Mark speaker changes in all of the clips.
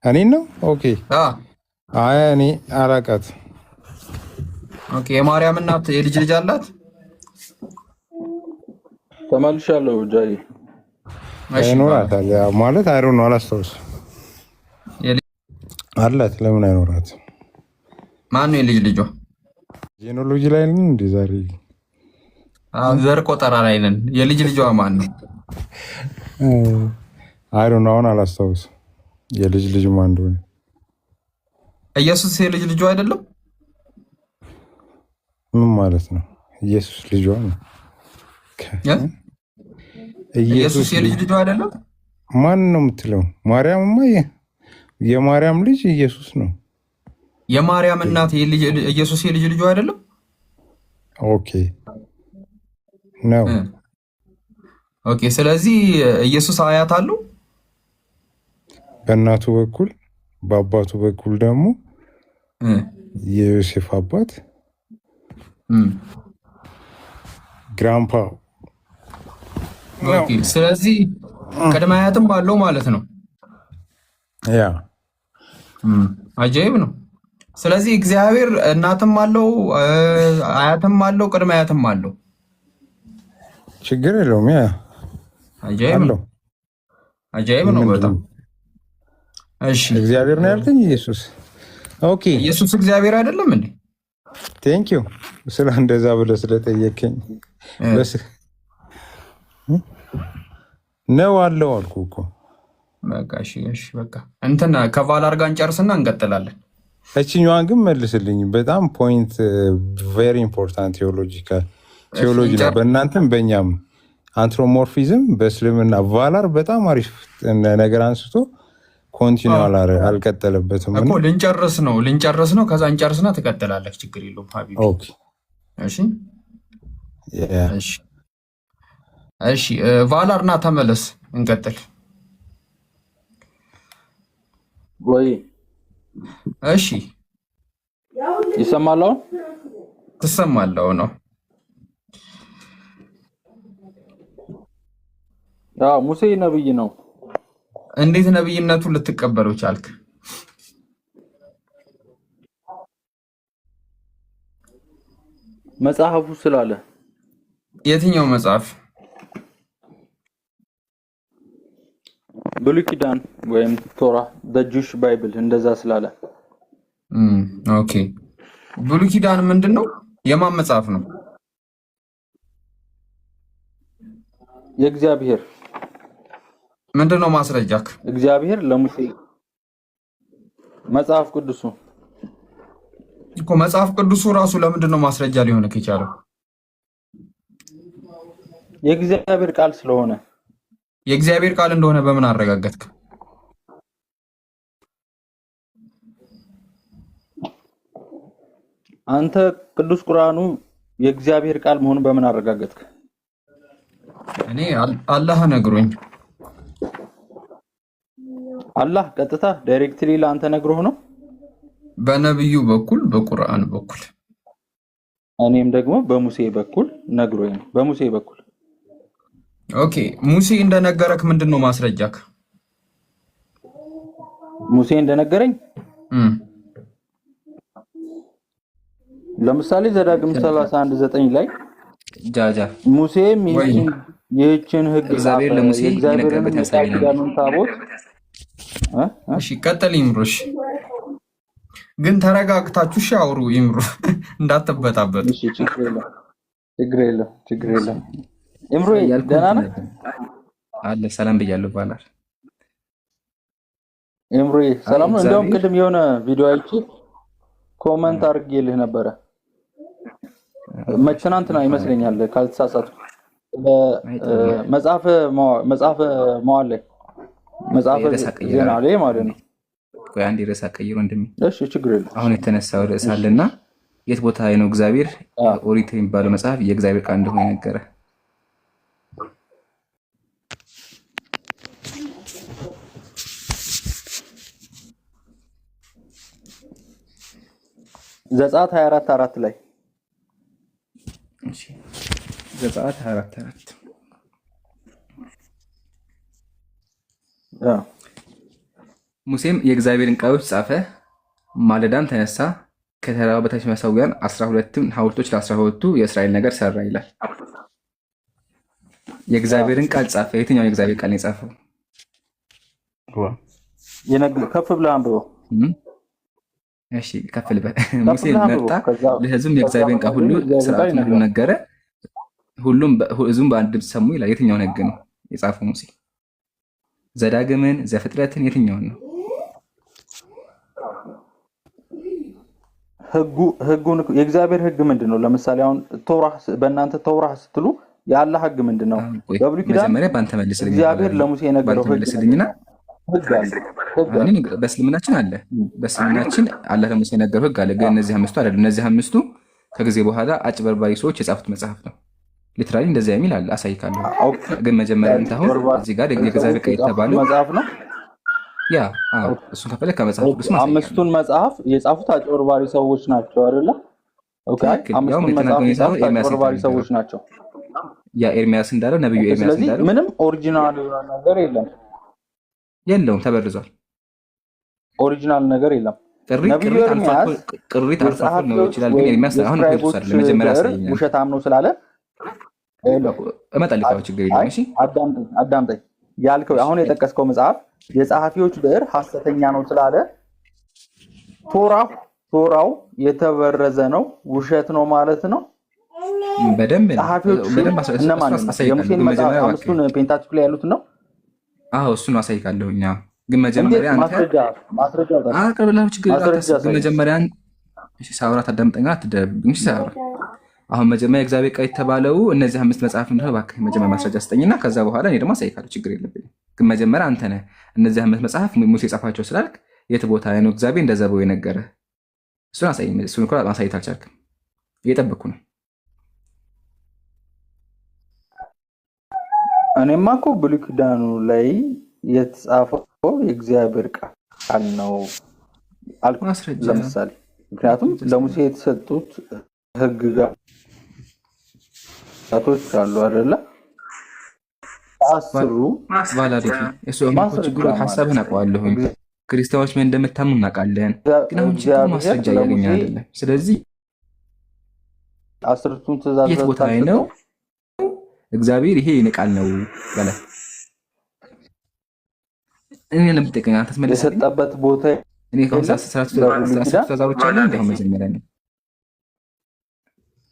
Speaker 1: እኔን ነው? ኦኬ። አይ እኔ አላውቃት።
Speaker 2: ኦኬ። የማርያም እናት የልጅ ልጅ አላት?
Speaker 3: ተመልሻለሁ ጃይ
Speaker 1: አይኖራታል ማለት አይሮን ነው አላስታውስም። አላት ለምን አይኖራት?
Speaker 2: ማን ነው የልጅ ልጇ?
Speaker 1: ጄኖሎጂ ላይ ነን እንዴ ዛሬ?
Speaker 2: ዘር ቆጠራ ላይ ነን። የልጅ ልጇ ማን ነው?
Speaker 1: አይሮን አሁን አላስታውስም የልጅ ልጅ ማን እንደሆነ።
Speaker 2: ኢየሱስ የልጅ ልጇ አይደለም?
Speaker 1: ምን ማለት ነው? ኢየሱስ ልጇ ነው።
Speaker 2: ኢየሱስ የልጅ ልጇ አይደለም?
Speaker 1: ማን ነው የምትለው? ማርያምማ የማርያም ልጅ ኢየሱስ ነው።
Speaker 2: የማርያም እናት ኢየሱስ የልጅ ልጇ አይደለም?
Speaker 1: ኦኬ ነው።
Speaker 2: ኦኬ። ስለዚህ ኢየሱስ አያት አለው
Speaker 1: በእናቱ በኩል፣ በአባቱ በኩል ደግሞ የዮሴፍ አባት ግራምፓ።
Speaker 2: ኦኬ። ስለዚህ ቅድመ አያትም አለው ማለት ነው።
Speaker 1: ያ
Speaker 2: አጃይብ ነው። ስለዚህ እግዚአብሔር እናትም አለው አያትም አለው ቅድመ አያትም አለው።
Speaker 1: ችግር የለውም። ያ
Speaker 2: አጃይብ ነው። አጃይብ ነው በጣም። እሺ
Speaker 1: እግዚአብሔር ነው ያልከኝ ኢየሱስ። ኦኬ
Speaker 2: ኢየሱስ እግዚአብሔር አይደለም እንዴ?
Speaker 1: ቴንክ ዩ ስለ እንደዛ ብለህ ስለጠየቀኝ። ነው አለው አልኩ እኮ።
Speaker 2: በቃ እሺ በቃ እንትን ከቫላር ጋር እንጨርስና እንቀጥላለን።
Speaker 1: እችኛዋን ግን መልስልኝ። በጣም ፖይንት ቬሪ ኢምፖርታንት ቴዎሎጂ ነው በእናንተም በእኛም። አንትሮሞርፊዝም በእስልምና ቫላር በጣም አሪፍ ነገር አንስቶ ኮንቲኒው አልቀጠለበትም
Speaker 2: እኮ። ልንጨርስ ነው ከዛ እንጨርስና ትቀጥላለች። ችግር የለውም ሀቢቢ። እሺ ቫላር ና ተመለስ፣ እንቀጥል
Speaker 3: ወይ?
Speaker 2: እሺ
Speaker 3: ይሰማል?
Speaker 2: ትሰማለህ ነው?
Speaker 3: ሙሴ ነብይ ነው።
Speaker 2: እንዴት ነብይነቱን ልትቀበለው ቻልክ?
Speaker 3: መጽሐፉ ስላለ።
Speaker 2: የትኛው መጽሐፍ?
Speaker 3: ብሉይ ኪዳን ወይም ቶራ ጁሽ ባይብል እንደዛ ስላለ።
Speaker 2: ኦኬ። ብሉይ ኪዳን ምንድን ነው? የማን መጽሐፍ ነው?
Speaker 3: የእግዚአብሔር።
Speaker 2: ምንድን ነው ማስረጃክ?
Speaker 3: እግዚአብሔር ለሙሴ መጽሐፍ ቅዱሱ
Speaker 2: እኮ። መጽሐፍ ቅዱሱ ራሱ ለምንድን ነው ማስረጃ ሊሆን የቻለው?
Speaker 3: የእግዚአብሔር ቃል ስለሆነ።
Speaker 2: የእግዚአብሔር ቃል እንደሆነ በምን አረጋገጥክ?
Speaker 3: አንተ ቅዱስ ቁርአኑ የእግዚአብሔር ቃል መሆኑን በምን አረጋገጥክ?
Speaker 2: እኔ አላህ ነግሮኝ።
Speaker 3: አላህ ቀጥታ ዳይሬክትሊ ለአንተ ነግሮህ ነው?
Speaker 2: በነብዩ በኩል በቁርአን በኩል።
Speaker 3: እኔም ደግሞ በሙሴ በኩል ነግሮኝ ነው። በሙሴ በኩል።
Speaker 2: ኦኬ። ሙሴ እንደነገረክ ምንድን ነው ማስረጃክ?
Speaker 3: ሙሴ እንደነገረኝ ለምሳሌ ዘዳግም 31:9 ላይ
Speaker 2: ጃጃ
Speaker 3: ሙሴም ይህችን ሕግ
Speaker 2: እግዚአብሔር ለሙሴ የነገረበት
Speaker 3: ያሳየናል። ታቦት
Speaker 2: እሺ፣ ቀጥል ይምሩሽ። ግን ተረጋግታችሁ ሻውሩ ይምሩ፣ እንዳትበጣበጡ።
Speaker 3: እሺ፣ ችግር የለም። ይምሩ ደህና ነህ?
Speaker 2: አለ ሰላም ብያለሁ። ባላር
Speaker 3: ይምሩ ሰላም ነው። እንደውም ቅድም የሆነ ቪዲዮ አይቼ ኮመንት አድርጌልህ ነበረ። ትናንትና ይመስለኛል ካልተሳሳትኩ። መጽሐፈ መዋዕል ላይ መጽሐፈ ዜና ላይ ማለት ነው።
Speaker 2: ቆይ አንዴ ርዕስ አቀይሮ እንደሚ።
Speaker 3: እሺ ችግር የለም።
Speaker 2: አሁን የተነሳው ርዕስ አለና የት ቦታ ላይ ነው እግዚአብሔር ኦሪት የሚባለው መጽሐፍ የእግዚአብሔር ቃል እንደሆነ ነገረ?
Speaker 3: ዘጸአት 24:4 ላይ።
Speaker 2: እሺ ዘጸአት 24:4 ሙሴም የእግዚአብሔርን ቃሎች ጻፈ፣ ማለዳም ተነሳ፣ ከተራራው በታች መሰዊያን 12 ሐውልቶች ለ12ቱ የእስራኤል ነገር ሰራ ይላል። የእግዚአብሔርን ቃል ጻፈ። የትኛውን የእግዚአብሔር ቃል ነው የጻፈው?
Speaker 3: ከፍ ብለህ አንብበው።
Speaker 2: እሺ ከፍ ልበል። ሙሴ መጣ፣ ለሕዝቡም የእግዚአብሔርን ቃል ሁሉ ሥርዓቱን ሁሉ ነገረ፣ ሕዝቡም በአንድ ድምፅ ሰሙ ይላል። የትኛውን ሕግ ነው የጻፈው ሙሴ? ዘዳግምን፣ ዘፍጥረትን? የትኛውን ነው?
Speaker 3: ህጉን የእግዚአብሔር ህግ ምንድን ነው? ለምሳሌ አሁን ቶራህ በእናንተ ተውራህ ስትሉ የአላህ ህግ ምንድን ነው? በብሉይ ኪዳን
Speaker 2: መጀመሪያ በአንተ መልስልኝ።
Speaker 3: እግዚአብሔር ለሙሴ የነገረው ህግ
Speaker 2: መልስልኝና
Speaker 3: ህግ አለ።
Speaker 2: በእስልምናችን አለ። በእስልምናችን አላህ ለሙሴ የነገረው ህግ አለ። ግን እነዚህ አምስቱ አይደሉም። እነዚህ አምስቱ ከጊዜ በኋላ አጭበርባሪ ሰዎች የጻፉት መጽሐፍ ነው። ሊትራሊ እንደዚያ የሚል አለ። አሳይካለሁ። ግን መጀመሪያ አሁን እዚህ ጋር የእግዚአብሔር ቃል የተባለው
Speaker 3: መጽሐፍ ነው።
Speaker 2: ያ እሱን ከፈለክ ከመጽሐፍ ቅዱስ
Speaker 3: አምስቱን መጽሐፍ የጻፉት አጭበርባሪ ሰዎች ናቸው አይደለ? ኦኬ፣ አምስቱን መጽሐፍ የጻፉት አጭበርባሪ ሰዎች ናቸው።
Speaker 2: ያ ኤርሚያስ እንዳለው ነብዩ ኤርሚያስ እንዳለው
Speaker 3: ምንም ኦሪጂናል ነገር
Speaker 2: የለውም፣ ተበርዟል።
Speaker 3: ኦሪጂናል ነገር የለም።
Speaker 2: ቅሪት አልፎ ነው ይችላል። ግን ኤርሚያስ አሁን ከብዙ አይደለም። መጀመሪያ ያሳየኛል።
Speaker 3: ውሸታም ነው ስላለ
Speaker 2: እመጣልካው ችግር የለም። እሺ
Speaker 3: አዳምጠኝ። ያልከው አሁን የጠቀስከው መጽሐፍ የጸሐፊዎች ብዕር ሐሰተኛ ነው ስላለ ቶራው የተበረዘ ነው፣ ውሸት ነው ማለት ነው።
Speaker 2: በደንብ
Speaker 3: እነማን የሙሴን መጽሐፍ አምስቱን ፔንታቱክ ላይ ያሉት ነው።
Speaker 2: አዎ እሱን አሳይካለሁ። ግን መጀመሪያ
Speaker 3: ማስረጃ
Speaker 2: አቀርብልሃለሁ። ችግር የለም። ግን መጀመሪያ ሳውራ ታዳምጠኛ አትደረብኝ። ሳውራ አሁን መጀመሪያ የእግዚአብሔር ቃል የተባለው እነዚህ አምስት መጽሐፍ እንደሆነ እባክህ መጀመሪያ ማስረጃ ስጠኝና ከዛ በኋላ እኔ ደግሞ አሳይካለሁ። ችግር የለብኝም። ግን መጀመሪያ አንተ ነህ እነዚህ አምስት መጽሐፍ ሙሴ ጻፋቸው ስላልክ የት ቦታ ላይ ነው እግዚአብሔር እንደዛ ብሎ የነገረህ? እሱን አሳይኝ። እሱን እኮ ማሳየት አልቻልክም። እየጠበቅኩ ነው።
Speaker 3: እኔማ እኮ ብሉይ ኪዳኑ ላይ የተጻፈው የእግዚአብሔር ቃል ነው አልኩ።
Speaker 2: ማስረጃ
Speaker 3: ለምሳሌ ምክንያቱም ለሙሴ የተሰጡት ህግጋቶች አሉ አይደለ? አስሩ
Speaker 2: ቫላዲቲ እሱ ችግሩ ሀሳብህን አውቀዋለሁኝ። ክርስቲያኖች ምን እንደምታምኑ እናውቃለን። ግን አሁን ችግሩ ማስረጃ እያገኘን አይደለም። ስለዚህ
Speaker 3: አስርቱን ትእዛዛት
Speaker 2: የት ቦታ ላይ ነው እግዚአብሔር ይሄ የኔ ቃል ነው ያለ? እኔ ለምትጠቀኝ አንተስ መልስ
Speaker 3: የሰጠበት ቦታ
Speaker 2: እኔ ከሰዓት ተዛሮች አለ እንደው መጀመሪያ ነው።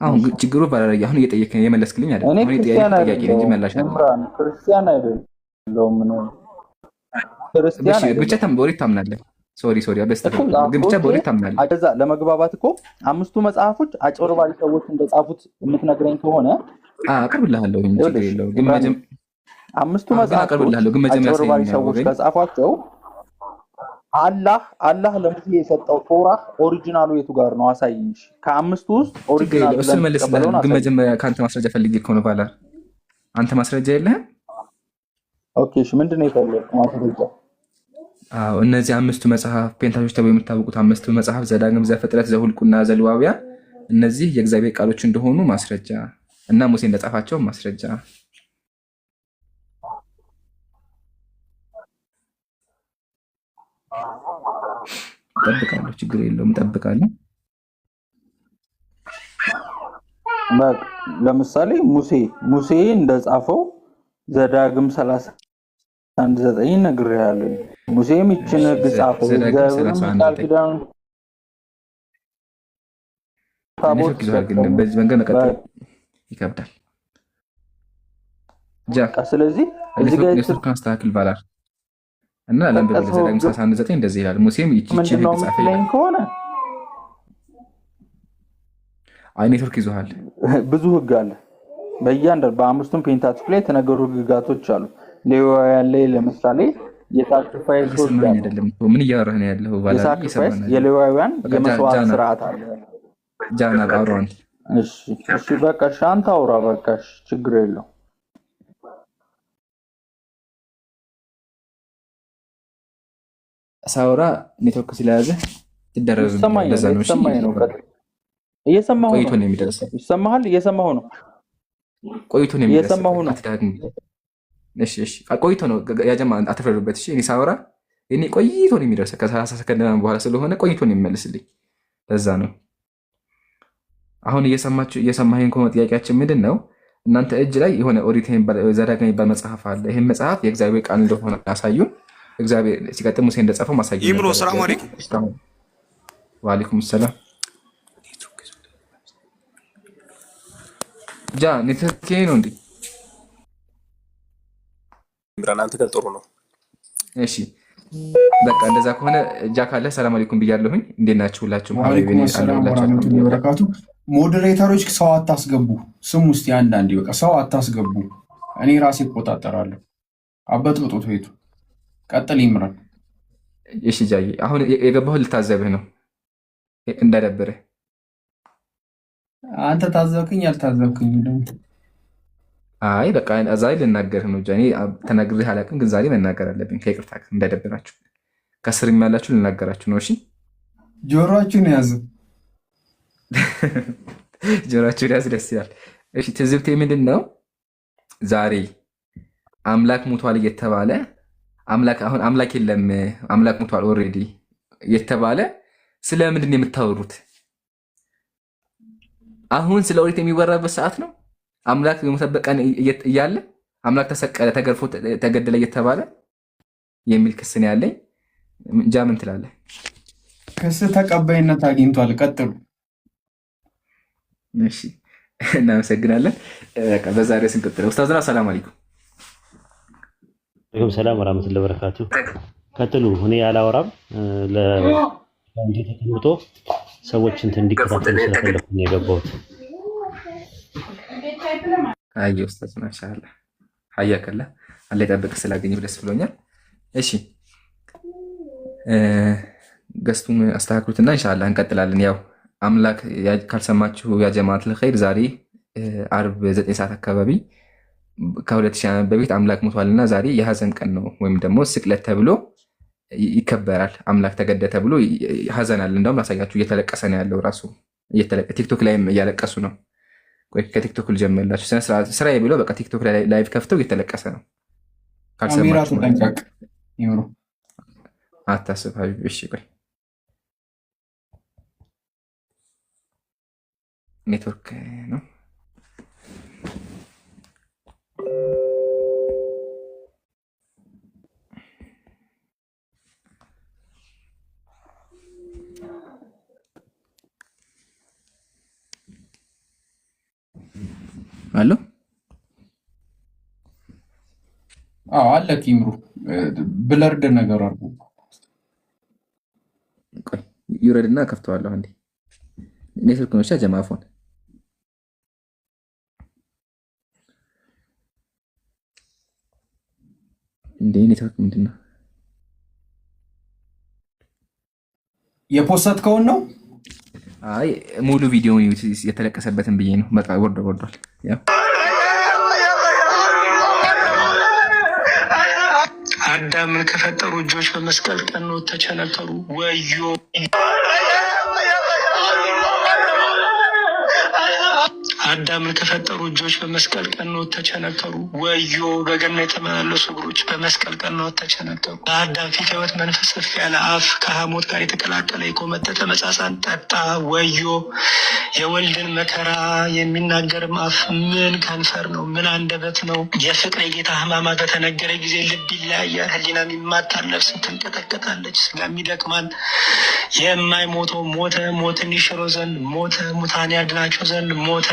Speaker 2: አሁን ችግሩ ባላረጋ አሁን እየጠየቀኝ የመለስክልኝ አይደል? አሁን ጥያቄ እንጂ መላሽ አይደል?
Speaker 3: ክርስቲያን አይደለም ነው ክርስቲያን
Speaker 2: ብቻ በወሬት ታምናለህ። ሶሪ ግን ብቻ በወሬት ታምናለህ።
Speaker 3: አጀዛ ለመግባባት እኮ አምስቱ መጽሐፎች አጭበርባሪ ሰዎች እንደጻፉት የምትነግረኝ ከሆነ
Speaker 2: አቀርብልሃለሁ። ችግር የለውም። ግን
Speaker 3: አምስቱ መጽሐፎች አጭበርባሪ ሰዎች ከጻፏቸው አላህ ለሙሴ የሰጠው ቶራ ኦሪጂናሉ የቱ ጋር ነው? አሳይኝ። ከአምስቱ ውስጥ ኦሪጂናሉ
Speaker 2: እሱን መልስልህ። ግን መጀመሪያ ከአንተ ማስረጃ ፈልጌ ከሆነ ባላ አንተ ማስረጃ የለህም?
Speaker 3: ኦኬ እሺ፣ ምንድነው የፈለግከው ማስረጃ?
Speaker 2: አዎ እነዚህ አምስቱ መጽሐፍ ፔንታቶች ተብለው የሚታወቁት አምስቱ መጽሐፍ ዘዳግም፣ ዘፍጥረት፣ ዘሁልቁና ዘሌዋውያን እነዚህ የእግዚአብሔር ቃሎች እንደሆኑ ማስረጃ እና ሙሴ እንደጻፋቸው ማስረጃ እጠብቃለሁ። ችግር የለውም፣ እጠብቃለሁ።
Speaker 3: ለምሳሌ ሙሴ እንደጻፈው ዘዳግም 31:9 ነግሬሃለሁ። ሙሴም ይችን ሕግ ጻፈው።
Speaker 2: በዚህ መንገድ መቀጠል ይከብዳል።
Speaker 3: ስለዚህ እዚህ ጋር
Speaker 2: አስተካክል ባላል እና ለምበ ዘዳግም 31:9 እንደዚህ ይላል። ሙሴም ይችን ሕግ ጻፈ
Speaker 3: ከሆነ
Speaker 2: ኔትወርክ ይዞሃል።
Speaker 3: ብዙ ሕግ አለ በእያንዳንዱ በአምስቱም ፔንታቱክ ላይ የተነገሩ ሕግጋቶች አሉ። ሌዋውያን ላይ ለምሳሌ የሳክሪፋይስ
Speaker 2: አይደለም። ምን እያወራህ ነው ያለው?
Speaker 3: የሳክሪፋይስ የሌዋውያን የመስዋዕት ስርዓት አለ።
Speaker 2: ጃና አውራን
Speaker 3: እሺ በቃ አንተ አውራ በቃ ችግር የለው።
Speaker 2: ሳውራ ኔትወርክ ስለያዘ ትደረዝ ለዛ ነው። እሺ
Speaker 3: እየሰማሁ
Speaker 2: ቆይቶ ነው የሚደርሰው።
Speaker 3: ይሰማሃል? እየሰማሁ ነው።
Speaker 2: ቆይቶ ነው የሚደርሰው።
Speaker 3: እየሰማሁ ነው።
Speaker 2: እሺ ቆይቶ ነው። ያ ጀማ አትፈረዱበት። እሺ እኔ ሳውራ እኔ ቆይቶ ነው የሚደርሰው ከ30 ሰከንድ በኋላ ስለሆነ ቆይቶ ነው የሚመልስልኝ። ለዛ ነው አሁን እየሰማኸኝ ከሆነ ጥያቄያችን ምንድን ነው? እናንተ እጅ ላይ የሆነ ኦሪት ዘዳግም የሚባል መጽሐፍ አለ። ይህም መጽሐፍ የእግዚአብሔር ቃል እንደሆነ ያሳዩን። እግዚአብሔር ሲቀጥል ሙሴ እንደጻፈው ማሳዩ።
Speaker 4: ይምሮ ሰላም አለይኩም።
Speaker 2: ወአለይኩም ሰላም። ጃ ኔትወርክ ነው እንዴ?
Speaker 4: ኢምራን አንተ ጋር ጥሩ ነው።
Speaker 2: እሺ በቃ እንደዛ ከሆነ እጃ ካለ ሰላም አለይኩም ብያለሁኝ። እንዴት ናችሁ ሁላችሁም?
Speaker 5: ሞዴሬተሮች ሰው አታስገቡ፣ ስም ውስጥ አንዳንዴ በቃ ሰው አታስገቡ። እኔ ራሴ እቆጣጠራለሁ። አበጥብጡት ቤቱ። ቀጥል ይምራል።
Speaker 2: እሺ ጃዬ አሁን የገባሁ ልታዘብህ ነው እንዳደብርህ።
Speaker 5: አንተ ታዘብክኝ ያልታዘብክኝ ደግሞ
Speaker 2: አይ በቃ ዛሬ ልናገርህ ነው። ጃኔ ተናግሬህ አላውቅም፣ ግን ዛሬ መናገር አለብኝ። ከይቅርታ እንዳይደብራችሁ ከስር ያላችሁ ልናገራችሁ ነው። እሺ
Speaker 5: ጆሮአችሁን ያዙ።
Speaker 2: ጆሮአችሁን ያዝ። ደስ ይላል። እሺ ትዝብቴ ምንድን ነው? ዛሬ አምላክ ሙቷል እየተባለ አሁን አምላክ የለም አምላክ ሙቷል ኦልሬዲ እየተባለ ስለምንድን ነው የምታወሩት? አሁን ስለ ኦሪት የሚወራበት ሰዓት ነው? አምላክ የሞተበት ቀን እያለ አምላክ ተሰቀለ፣ ተገርፎ፣ ተገደለ እየተባለ የሚል ክስ ነው ያለኝ። እንጃ ምን ትላለህ?
Speaker 5: ክስ ተቀባይነት አግኝቷል። ቀጥሉ።
Speaker 2: እሺ እናመሰግናለን። በዛሬ ስንቀጥል ኡስታዝና ሰላም አለይኩም።
Speaker 6: ወአለይኩም ሰላም ወራህመቱላሂ ወበረካቱ። ቀጥሉ። እኔ አላወራም ለእንዴ ተቀምጦ ሰዎች እንዲከታተሉ ስለፈለኩ ነው የገባሁት።
Speaker 2: አይ ኡስታዝ ማሻአላ ሀያከላ አለ ይጠብቅ። ስላገኘሁ ደስ ብሎኛል። እሺ ገስቱን አስተካክሉትና ኢንሻአላህ እንቀጥላለን። ያው አምላክ ካልሰማችሁ ያ ጀማዓት ለኸይር ዛሬ አርብ 9 ሰዓት አካባቢ ከ2000 ዓመት በፊት አምላክ ሞቷልና ዛሬ የሀዘን ቀን ነው፣ ወይም ደግሞ ስቅለት ተብሎ ይከበራል። አምላክ ተገደ ተብሎ ሀዘን አለ። እንደውም ላሳያችሁ፣ እየተለቀሰ ነው ያለው ራሱ ቲክቶክ ላይም እያለቀሱ ነው። ቆይ ከቲክቶክ ልጀምርላችሁ። ስራዬ ብሎ በቃ ቲክቶክ ላይ ላይቭ ከፍተው እየተለቀሰ ነው። ካልሰማችሁ አታስብ ሀቢብ። እሺ ቆይ ኔትወርክ ነው። አሎ
Speaker 5: አለ ኪምሩ ብለርድ ነገር አርጉ።
Speaker 2: ቆይ ይውረድና ከፍተዋለሁ። አንዴ ኔትወርክ ነው ጀማፎን እንዴ ኔትወርክ ምንድን ነው?
Speaker 5: የፖስተትከውን ነው?
Speaker 2: አይ ሙሉ ቪዲዮ የተለቀሰበትን ብዬ ነው። በቃ ወርዷል።
Speaker 7: አዳምን ከፈጠሩ እጆች በመስቀል ቀኖት ተቸነከሩ። ወዮ አዳምን ከፈጠሩ እጆች በመስቀል ቀኖት ተቸነከሩ። ወዮ በገነት የተመላለሱ እግሮች በመስቀል ቀኖት ተቸነከሩ። በአዳም ፊት ሕይወት መንፈስ እፍ ያለ አፍ ከሐሞት ጋር የተቀላቀለ የኮመጠጠ መጻጻን ጠጣ። ወዮ የወልድን መከራ የሚናገርም አፍ ምን ከንፈር ነው? ምን አንደበት ነው? የፍቅር የጌታ ሕማማት በተነገረ ጊዜ ልብ ይለያያል፣ ሕሊናም ይማታል፣ ነፍስም ትንቀጠቀጣለች፣ ስጋም ይደክማል። የማይሞተው ሞተ፣ ሞትን ይሽሮ ዘንድ ሞተ፣ ሙታን ያድናቸው ዘንድ ሞተ።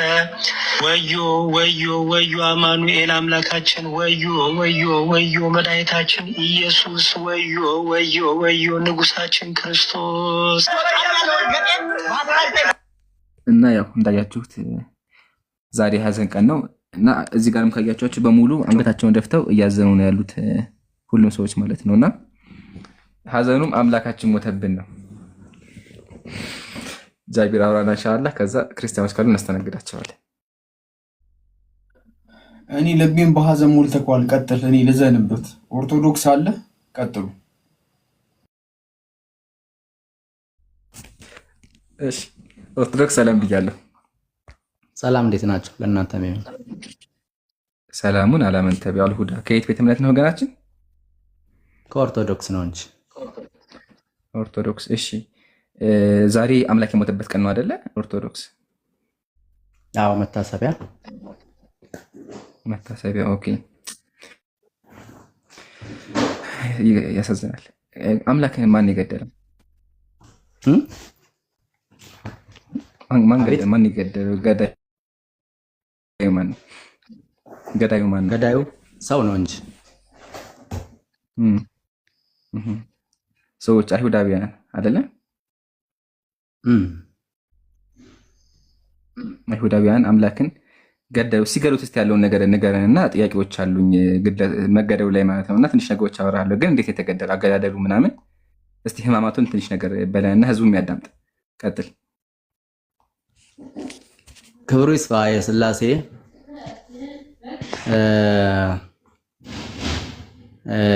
Speaker 7: ወዮ ወዮ ወዮ አማኑኤል አምላካችን፣ ወዮ ወዮ ወዮ መድኃኒታችን ኢየሱስ፣ ወዮ ወዮ ወዮ ንጉሳችን ክርስቶስ።
Speaker 2: እና ያው እንዳያችሁት ዛሬ ሀዘን ቀን ነው እና እዚህ ጋርም ካያችኋቸው በሙሉ አንገታቸውን ደፍተው እያዘኑ ነው ያሉት ሁሉም ሰዎች ማለት ነው። እና ሀዘኑም አምላካችን ሞተብን ነው። ጃቢር አውራና ኢንሻአላህ። ከዛ ክርስቲያኖች ካሉ እናስተናግዳቸዋለን።
Speaker 5: እኔ ልቤን በሀዘን ሞልተኳል። ቀጥል። እኔ ልዘንበት። ኦርቶዶክስ አለ። ቀጥሉ።
Speaker 2: እሺ ኦርቶዶክስ ሰላም ብያለሁ።
Speaker 8: ሰላም እንዴት ናቸው? ለእናንተ የሚሆን
Speaker 2: ሰላሙን አላመንተ ቢያል ሁዳ ከየት ቤት እምነት ነው ወገናችን?
Speaker 8: ከኦርቶዶክስ ነው እንጂ
Speaker 2: ኦርቶዶክስ። እሺ ዛሬ አምላክ የሞተበት ቀን ነው አይደለ? ኦርቶዶክስ።
Speaker 8: አዎ መታሰቢያ።
Speaker 2: ኦኬ። ያሳዝናል። አምላክን ማን የገደለው? ማን የገደለው? ገዳዩ ማን ነው?
Speaker 8: ገዳዩ ሰው ነው እንጂ
Speaker 2: ሰዎች አይሁዳውያን አይደለም? አይሁዳውያን አምላክን ገዳዩ። ሲገሉት እስቲ ያለውን ነገር ንገረን እና ጥያቄዎች አሉኝ መገደሉ ላይ ማለት ነው። እና ትንሽ ነገሮች አወራለሁ፣ ግን እንዴት የተገደሉ አገዳደሉ ምናምን እስቲ ህማማቱን ትንሽ ነገር በለንና ህዝቡ የሚያዳምጥ ቀጥል።
Speaker 8: ክብሩ ይስፋ የስላሴ።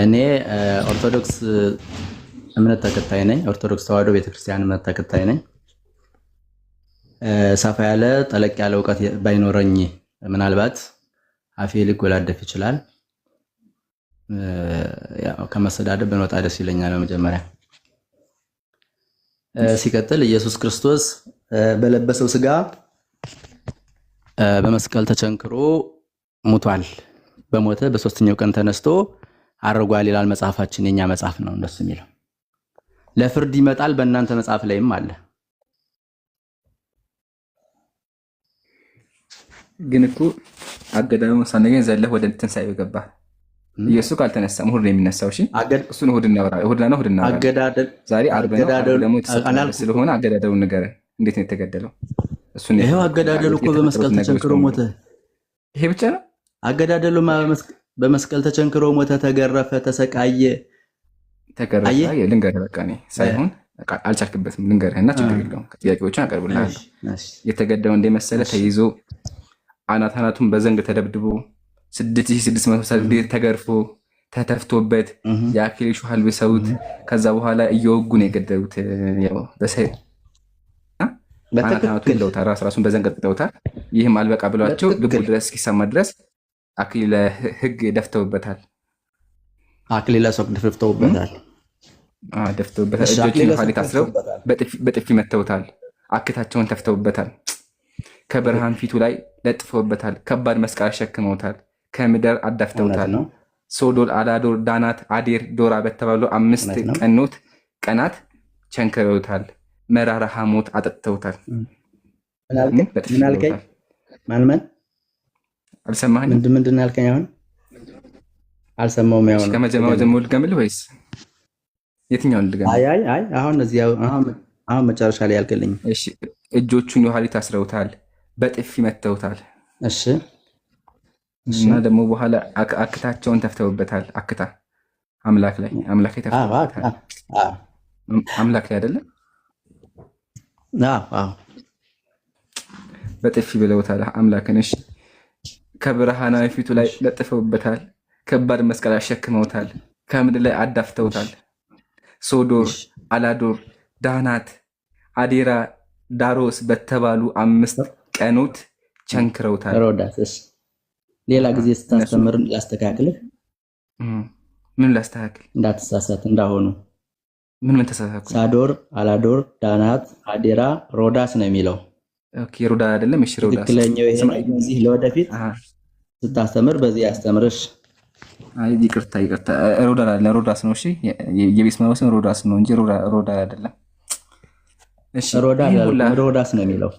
Speaker 8: እኔ ኦርቶዶክስ እምነት ተከታይ ነኝ። ኦርቶዶክስ ተዋሕዶ ቤተክርስቲያን እምነት ተከታይ ነኝ። ሰፋ ያለ ጠለቅ ያለ እውቀት ባይኖረኝ ምናልባት አፌ ሊጎላደፍ ይችላል። ከመሰዳደብ ብንወጣ ደስ ይለኛል። በመጀመሪያ ሲቀጥል ኢየሱስ ክርስቶስ በለበሰው ስጋ በመስቀል ተቸንክሮ ሙቷል። በሞተ በሶስተኛው ቀን ተነስቶ አርጓል ይላል መጽሐፋችን። የኛ መጽሐፍ ነው እንደሱ የሚለው። ለፍርድ ይመጣል በእናንተ መጽሐፍ ላይም አለ።
Speaker 2: ግን እኮ አገዳደሉን ሳንገኝ ዘለህ ወደ ትንሣኤው ገባ። ኢየሱስ ካልተነሳም እሑድ ነው የሚነሳው። እሺ እሱን እሑድ እናወራ። ዛሬ ዓርብ ነው። ደግሞ ስለሆነ አገዳደሉን ንገረን። እንዴት ነው የተገደለው?
Speaker 8: ይሄው አገዳደሉ እኮ በመስቀል ተቸንክሮ ሞተ።
Speaker 2: ይሄ ብቻ ነው
Speaker 8: አገዳደሉ? በመስቀል ተቸንክሮ ሞተ፣ ተገረፈ፣ ተሰቃየ።
Speaker 2: ልንገርህ በቃ እኔ ሳይሆን አልቻልክበትም። ልንገርህና ችግር የለውም ጥያቄዎችን አቀርብልሃለሁ። የተገደለው እንደመሰለ ተይዞ አናቱን በዘንግ ተደብድቦ 6600 ተገርፎ ተተፍቶበት የአክሊል ሾህ አልብሰውት ከዛ በኋላ እየወጉ ነው የገደሉት። አናቱን ለውታል፣ ራሱን በዘንግ ቀጥቅጠውታል። ይህም አልበቃ ብሏቸው ልቡ ድረስ እስኪሰማ ድረስ አክሊለ ሕግ ደፍተውበታል።
Speaker 8: አክሊለ ሦክ ደፍተውበታል።
Speaker 2: እጆችን ኋሊት አስረው በጥፊ መተውታል። አክታቸውን ተፍተውበታል። ከብርሃን ፊቱ ላይ ለጥፈውበታል። ከባድ መስቀል አሸክመውታል። ከምድር አዳፍተውታል። ሶዶል፣ አላዶር፣ ዳናት፣ አዴር፣ ዶራ በተባሉ 5 ቀናት ቸንክረውታል። መራራ ሐሞት አጠጥተውታል። አልሰማኸኝ?
Speaker 8: ምንድን ያልከኝ? አሁን አልሰማሁም። ያው ነው
Speaker 2: ከመጀመሪያው ጀምሮ ልገምልህ ወይስ የትኛውን ልገምልህ?
Speaker 8: አሁን መጨረሻ ላይ ያልከልኝ።
Speaker 2: እሺ እጆቹን የኋሊት አስረውታል። በጥፊ መተውታል።
Speaker 8: እሺ
Speaker 2: እና ደግሞ በኋላ አክታቸውን ተፍተውበታል። አክታ አምላክ ላይ ተፍተውበታል። አምላክ ላይ አይደለም? በጥፊ ብለውታል አምላክን። እሺ ከብርሃናዊ ፊቱ ላይ ለጥፈውበታል። ከባድ መስቀል አሸክመውታል። ከምድር ላይ አዳፍተውታል። ሶዶር፣ አላዶር፣ ዳናት፣ አዴራ፣ ዳሮስ በተባሉ 5 ቀኖት ቸንክረውታል።
Speaker 8: ሮዳስ ሌላ ጊዜ ስታስተምር ላስተካክልህ።
Speaker 2: ምን ላስተካክል?
Speaker 8: እንዳትሳሳት እንዳሆኑ።
Speaker 2: ምን ተሳሳኩ?
Speaker 8: ሳዶር፣ አላዶር፣ ዳናት፣ አዴራ፣ ሮዳስ ነው የሚለው።
Speaker 2: ኦኬ ሮዳ አይደለም? እሺ ሮዳስ
Speaker 8: ትክክለኛው ይሄ ነው። እዚህ ለወደፊት ስታስተምር በዚህ ያስተምርሽ።
Speaker 2: አይ ይቅርታ ሮዳ አይደለም፣ ሮዳስ ነው። እሺ የቤት ማውሰን ሮዳስ ነው እንጂ ሮዳ አይደለም። እሺ
Speaker 8: ሮዳስ ነው የሚለው።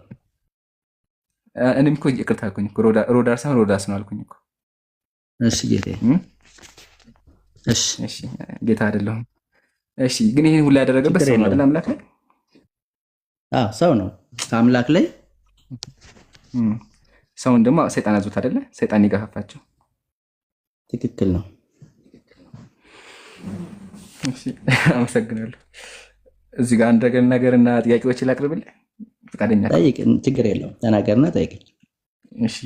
Speaker 2: እኔም እኮ ይቅርታ አልኩኝ እኮ ሮዳ ሳይሆን ሮዳስ ነው አልኩኝ እኮ።
Speaker 8: እሺ ጌታዬ።
Speaker 2: እሺ ጌታ አይደለሁም። እሺ ግን ይሄን ሁሉ ያደረገበት ሰው ነው አይደል? አምላክ ላይ
Speaker 8: ሰው ነው ከአምላክ ላይ።
Speaker 2: ሰውን ደግሞ ሰይጣን አዞት አይደለ? ሰይጣን ይገፋፋቸው።
Speaker 8: ትክክል ነው።
Speaker 2: እሺ አመሰግናለሁ። እዚህ ጋር አንድ ነገርና ጥያቄዎችን ላቅርብልህ ፈቃደኛ?
Speaker 8: ጠይቅ፣ ችግር የለውም። ተናገርና ጠይቅ።
Speaker 2: እሺ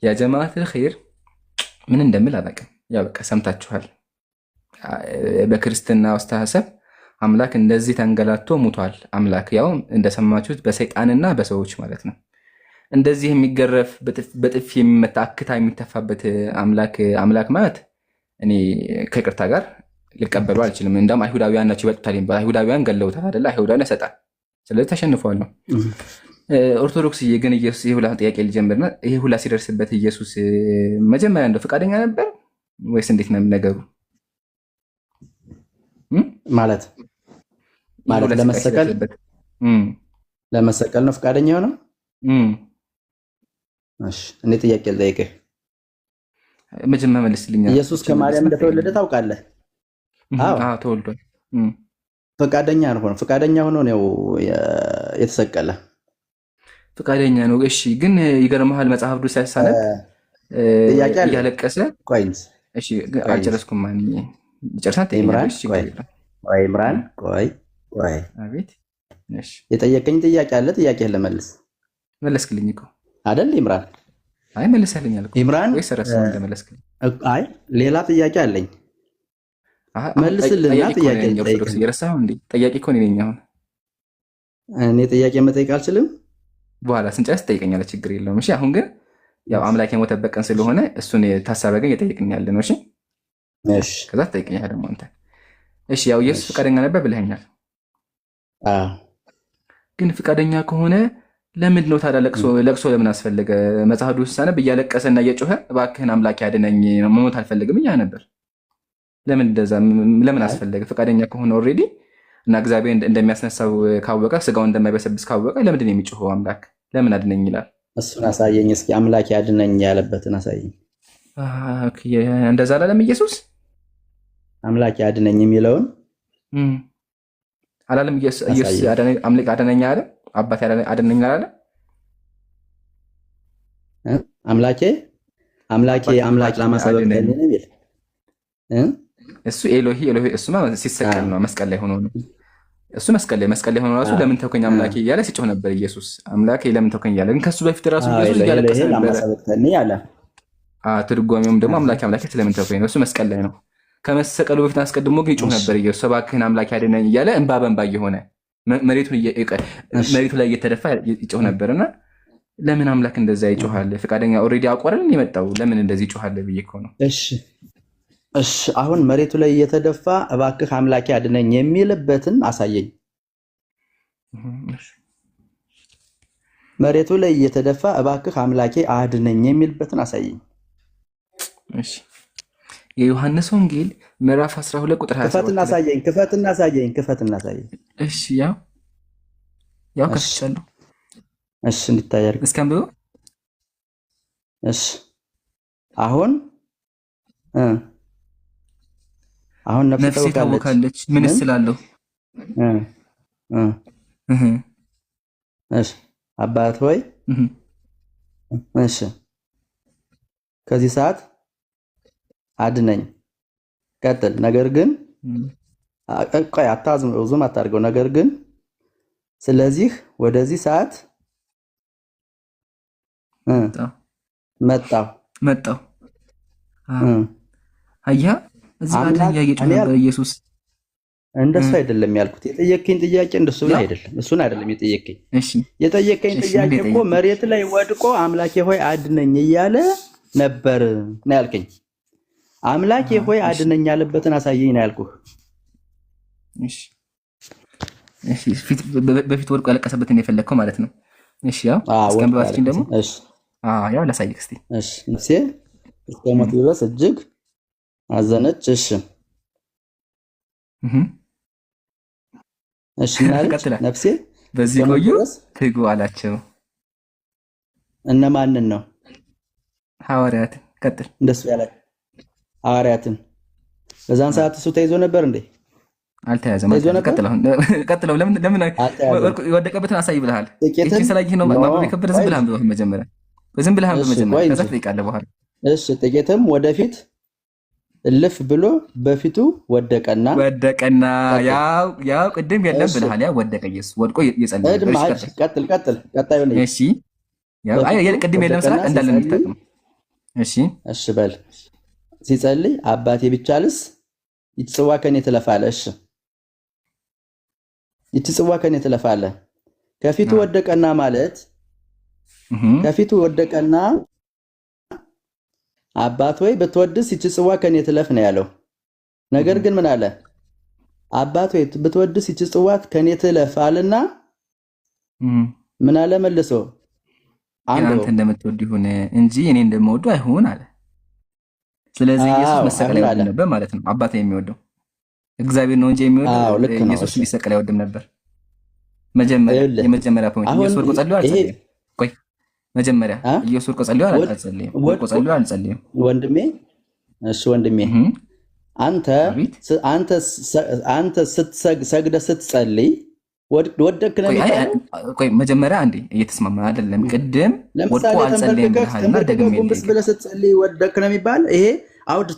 Speaker 2: ያ ጀማዓተል ኸይር ምን እንደምል አላውቅም። ያው በቃ ሰምታችኋል። በክርስትና አስተሳሰብ አምላክ እንደዚህ ተንገላቶ ሙቷል። አምላክ ያው እንደሰማችሁት በሰይጣንና በሰዎች ማለት ነው። እንደዚህ የሚገረፍ በጥፊ የሚመታ አክታ የሚተፋበት አምላክ ማለት እኔ ከይቅርታ ጋር ሊቀበሉ አልችልም። እንደውም አይሁዳውያን ናቸው ይበጡታል የሚባል አይሁዳውያን ገለውታል አይደለ? አይሁዳውያን ያሰጣል። ስለዚህ ተሸንፈዋል ነው። ኦርቶዶክስ ግን ኢየሱስ ይህ ሁላ ጥያቄ ሊጀምርና ይህ ሁላ ሲደርስበት ኢየሱስ መጀመሪያ እንደው ፈቃደኛ ነበር ወይስ እንዴት ነው ነገሩ?
Speaker 8: ማለት ለመሰቀል ነው ፈቃደኛ ሆነው? እሺ እኔ ጥያቄ ልጠይቅህ።
Speaker 2: መጀመሪያ መልስልኝ።
Speaker 8: ኢየሱስ ከማርያም እንደተወለደ ታውቃለህ?
Speaker 2: አዎ ተወልዷል።
Speaker 8: ፈቃደኛ ሆኖ ነው የተሰቀለ።
Speaker 2: ፈቃደኛ ነው። እሺ ግን ይገርምሃል መጽሐፍ ቅዱስ ሲያሳነብ እያለቀሰ እሺ አልጨረስኩም። ማን ጨርሳት?
Speaker 8: ኢምራን ቆይ
Speaker 2: አቤት። እሺ
Speaker 8: የጠየቀኝ ጥያቄ አለ። ጥያቄህን ለመልስ
Speaker 2: መለስክልኝ እኮ አይደል
Speaker 8: ኢምራን?
Speaker 2: አይ መልሰልኝ አልኩ
Speaker 8: ኢምራን
Speaker 2: ወይስ ረሳሁ እንደመለስክልኝ?
Speaker 8: አይ ሌላ ጥያቄ አለኝ። መልስልና ጥያቄ
Speaker 2: ጠይቀኝ። የረሳኸው እንዴ? ጥያቄ እኮ ነኝ አሁን።
Speaker 8: እኔ ጥያቄ መጠየቅ አልችልም?
Speaker 2: በኋላ ስንጨርስ ትጠይቀኛለህ። ችግር የለውም። እሺ አሁን ግን ያው አምላክ የሞተበት ቀን ስለሆነ እሱን ታሳቢ ግን እየጠየቅን ያለ ነው። እሺ ከዛ ትጠይቀኛለህ ደግሞ አንተ። እሺ ያው ኢየሱስ ፈቃደኛ ነበር ብለኸኛል። ግን ፈቃደኛ ከሆነ ለምንድን ነው ታዲያ ለቅሶ ለምን አስፈለገ? መጽሐፍ ቅዱስ ሳነብ እያለቀሰና እየጮኸ እባክህን አምላክ ያድነኝ መሞት አልፈልግም እያ ነበር። ለምን አስፈለገ? ፈቃደኛ ከሆነ ኦልሬዲ እና እግዚአብሔር እንደሚያስነሳው ካወቀ ስጋው እንደማይበሰብስ ካወቀ ለምንድን ነው የሚጮኸው? አምላክ ለምን አድነኝ ይላል?
Speaker 8: እሱን አሳየኝ እስኪ። አምላክ ያድነኝ ያለበትን አሳየኝ።
Speaker 2: እንደዛ አላለም ኢየሱስ?
Speaker 8: አምላክ ያድነኝ የሚለውን
Speaker 2: አላለም ኢየሱስ? አምላክ አድነኝ አለ? አባት አድነኝ አላለ? አምላክ ለማሳበብ እሱ ኤሎሂ እሱማ ሲሰቀል ነው መስቀል ላይ ሆኖ ነው። እሱ መስቀል ላይ ሆኖ ራሱ ለምን ተውከኝ አምላኬ እያለ ሲጮህ ነበር ኢየሱስ። አምላኬ ለምን ተውከኝ እያለ ግን ከሱ በፊት ራሱ ኢየሱስ እያለቀሰ ነበር። ትርጓሜውም ደግሞ አምላኬ ስለምን ተውከኝ ነው። እሱ መስቀል ላይ ነው። ከመሰቀሉ በፊት አስቀድሞ ግን ይጮህ ነበር ኢየሱስ። እባክህን አምላኬ አድነኝ እያለ እንባ በእንባ እየሆነ መሬቱ ላይ እየተደፋ ይጮህ ነበርና ለምን አምላክ እንደዛ ይጮሃል? ፈቃደኛ ኦልሬዲ አቋረልን የመጣው ለምን እንደዚህ ይጮሃል ብዬ እኮ ነው።
Speaker 8: እሺ አሁን መሬቱ ላይ እየተደፋ እባክህ አምላኬ አድነኝ የሚልበትን አሳየኝ። መሬቱ ላይ እየተደፋ እባክህ አምላኬ አድነኝ የሚልበትን አሳየኝ።
Speaker 2: እሺ የዮሐንስ ወንጌል ምዕራፍ 12 ቁጥር 27
Speaker 8: ክፈትና አሳየኝ።
Speaker 2: እሺ ያው ከፍቻለሁ።
Speaker 8: እሺ እንዲታይ አድርግ
Speaker 2: እስኪ አንብበው።
Speaker 8: እሺ አሁን
Speaker 2: ነፍሴ ታወካለች ምን ስላለሁ?
Speaker 8: እሺ አባት ሆይ እሺ ከዚህ ሰዓት አድነኝ። ቀጥል። ነገር ግን ቆይ ዙም አታድርገው። ነገር ግን ስለዚህ ወደዚህ ሰዓት መጣሁ። አያ እዚህ አድነኝ እየጮኸ ነበር ኢየሱስ። እንደሱ አይደለም ያልኩት። የጠየቀኝ ጥያቄ እንደሱ ብለህ አይደለም። እሱን አይደለም የጠየቀኝ። እሺ የጠየቀኝ ጥያቄ እኮ መሬት ላይ ወድቆ አምላኬ ሆይ አድነኝ እያለ ነበር ነው ያልከኝ። አምላኬ ሆይ አድነኝ ያለበትን አሳየኝ ነው ያልኩህ። እሺ በፊት ወድቆ ያለቀሰበትን የፈለግከው ማለት ነው። እሺ ያው እስከምባስኪን ደግሞ ያው ላሳይክ እስቲ። እሺ ነፍሴ እስከ ሞት ድረስ እጅግ አዘነች። እሺ ነፍሴ
Speaker 2: በዚህ ቆዩ ትጉ አላቸው።
Speaker 8: እነማንን ነው?
Speaker 2: ሐዋርያትን። ቀጥል።
Speaker 8: እንደሱ ያለ ሐዋርያትን። በዛን ሰዓት እሱ ተይዞ ነበር እንዴ?
Speaker 2: አልተያዘም። ቀጥለው። ለምን የወደቀበትን አሳይ ብለሃል። እቺ ስላየህ ነው ማባብ የከበደ ዝም ብለህ አንብበው መጀመሪያ። ዝም ብለህ አንብበው መጀመሪያ፣ ከዛ ትጠይቃለህ በኋላ። እሺ ጥቂትም ወደፊት እልፍ ብሎ በፊቱ ወደቀና ያው ቅድም የለም ብለሃል። ያው ወደቀ ኢየሱስ ወድቆ እየጸለየ ነው። ቀጥል ቀጣዩ ነው። እሺ ያው ቅድም የለም ስራ እንዳለ እንድታውቅ። እሺ በል ሲጸልይ አባቴ ቢቻልስ ይህች ጽዋ ከኔ ትለፋለህ። እሺ ይህች ጽዋ ከኔ ትለፋለህ። ከፊቱ ወደቀና ማለት ከፊቱ ወደቀና አባት ሆይ ብትወድስ ይህች ጽዋ ከኔ ትለፍ ነው ያለው
Speaker 8: ነገር ግን ምን አለ? አባት ሆይ ብትወድስ ይህች ጽዋት ከኔ ትለፍ አለና ምን አለ መልሶ?
Speaker 2: አንተ እንደምትወድ ይሁን እንጂ እኔ እንደምወዱ አይሁን አለ። ስለዚህ ኢየሱስ መሰቀል አይወድም ነበር ማለት ነው። አባት የሚወደው እግዚአብሔር ነው እንጂ የሚወደው ኢየሱስ ሊሰቀል አይወድም ነበር። የመጀመሪያ ፖይንት ኢየሱስ ወርቆ ጸልዮ አልጸለየም። ቆይ መጀመሪያ ኢየሱስ ወርቆ ጸልዮ አልጸለየም። ወርቆ ጸልዮ አልጸለየም። ወንድሜ
Speaker 8: እሱ ወንድሜ አንተ ሰግደ ስትጸልይ ወደክ ነው የሚባለው።
Speaker 2: ቆይ መጀመሪያ አንዴ እየተስማማን አይደለም። ቅድም ወድቆ አልጸለየም ብለሃልና ደግሜ
Speaker 8: ብለህ ስትጸልይ ወደክ ነው የሚባል ይሄ አውድ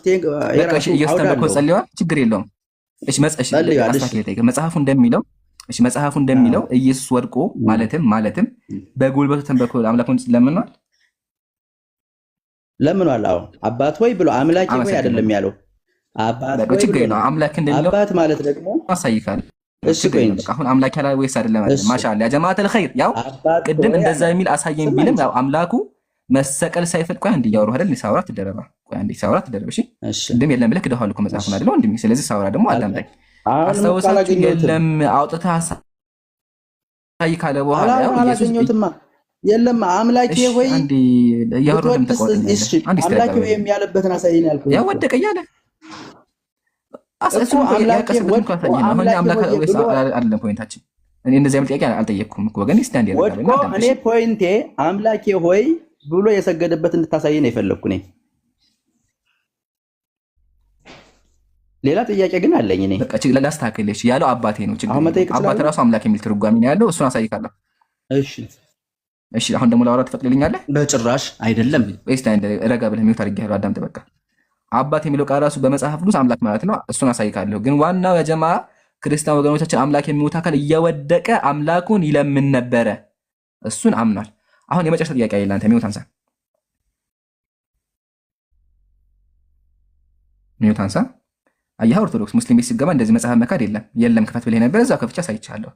Speaker 2: የራሱ ኢየሱስ ተንበርክኮ ጸልዮአል። ችግር የለውም። እሺ መጽሐፉ እንደሚለው መጽሐፉ እንደሚለው ኢየሱስ ወድቆ ማለትም በጉልበቱ ተንበርክኮ አምላኩን ለምኗል።
Speaker 8: አዎ አባት ሆይ ብሎ አምላኬ ሆይ አይደለም ያለው አባት ሆይ
Speaker 2: ችግር ነው። አምላክ እንደሌለው
Speaker 8: አባት ማለት ደግሞ
Speaker 2: አሳይካል። እሺ ቆይ አሁን አምላክ ያላ ወይስ አይደለም? ማሻአላ ያ ጀማዓተል ኸይር ያው ቅድም እንደዛ የሚል አሳየኝ ቢልም ያው አምላኩ መሰቀል ሳይፈል ቆይ አንዴ ያወሩ አይደል? ሳውራ ትደረባ ቆይ አንዴ ሳውራ ትደረባ። እሺ ቅድም የለም ብለህ ክደዋል እኮ መጽሐፉን አይደል ወንድሜ? ስለዚህ ሳውራ ደግሞ አዳምጠኝ። አስተውሳችሁ የለም አውጥተህ አሳይ ካለ በኋላ ያው ኢየሱስ
Speaker 8: የለም አምላኬ ሆይ
Speaker 2: አንዴ ያወሩም ተቆጥተህ አንዴ
Speaker 8: አምላኬ ሆይ የሚያለበትን አሳይኝ ያልኩህ
Speaker 2: ያው ወደቀ እያለ አሰሱ አምላኬ አይደለም ፖይንታችን። እኔ እንደዚህ አይነት ጥያቄ አልጠየቅኩም እኮ ወገን ስታንድ ያደርጋልና
Speaker 8: እኔ ፖይንቴ አምላኬ ሆይ ብሎ የሰገደበት እንድታሳይ ነው የፈለኩ ነኝ። ሌላ ጥያቄ ግን አለኝ። እኔ
Speaker 2: በቃ ላስተካክልሽ ያለው አባቴ ነው። ችግር አባቴ ራሱ አምላክ የሚል ትርጓሜ ነው ያለው። እሱን አሳይካለሁ። እሺ አሁን ደግሞ ላወራ ትፈቅድልኛለህ?
Speaker 8: በጭራሽ አይደለም።
Speaker 2: ስታንድ ረጋ ብለህ ሚውት አድርጌሃለሁ። አዳምጥ በቃ አባት የሚለው ቃል ራሱ በመጽሐፍ ቅዱስ አምላክ ማለት ነው። እሱን አሳይካለሁ። ግን ዋናው የጀማ ክርስቲያን ወገኖቻችን አምላክ የሚሉት አካል እየወደቀ አምላኩን ይለምን ነበረ። እሱን አምኗል። አሁን የመጨረሻ ጥያቄ አይደለም። አንተ ሚውት አንሳ፣ ሚውት አንሳ። አየህ ኦርቶዶክስ ሙስሊም ቤት ሲገባ እንደዚህ መጽሐፍ መካድ የለም ክፈት ብለህ ነበር። እዛው ከፍቻ ሳይቻለሁ።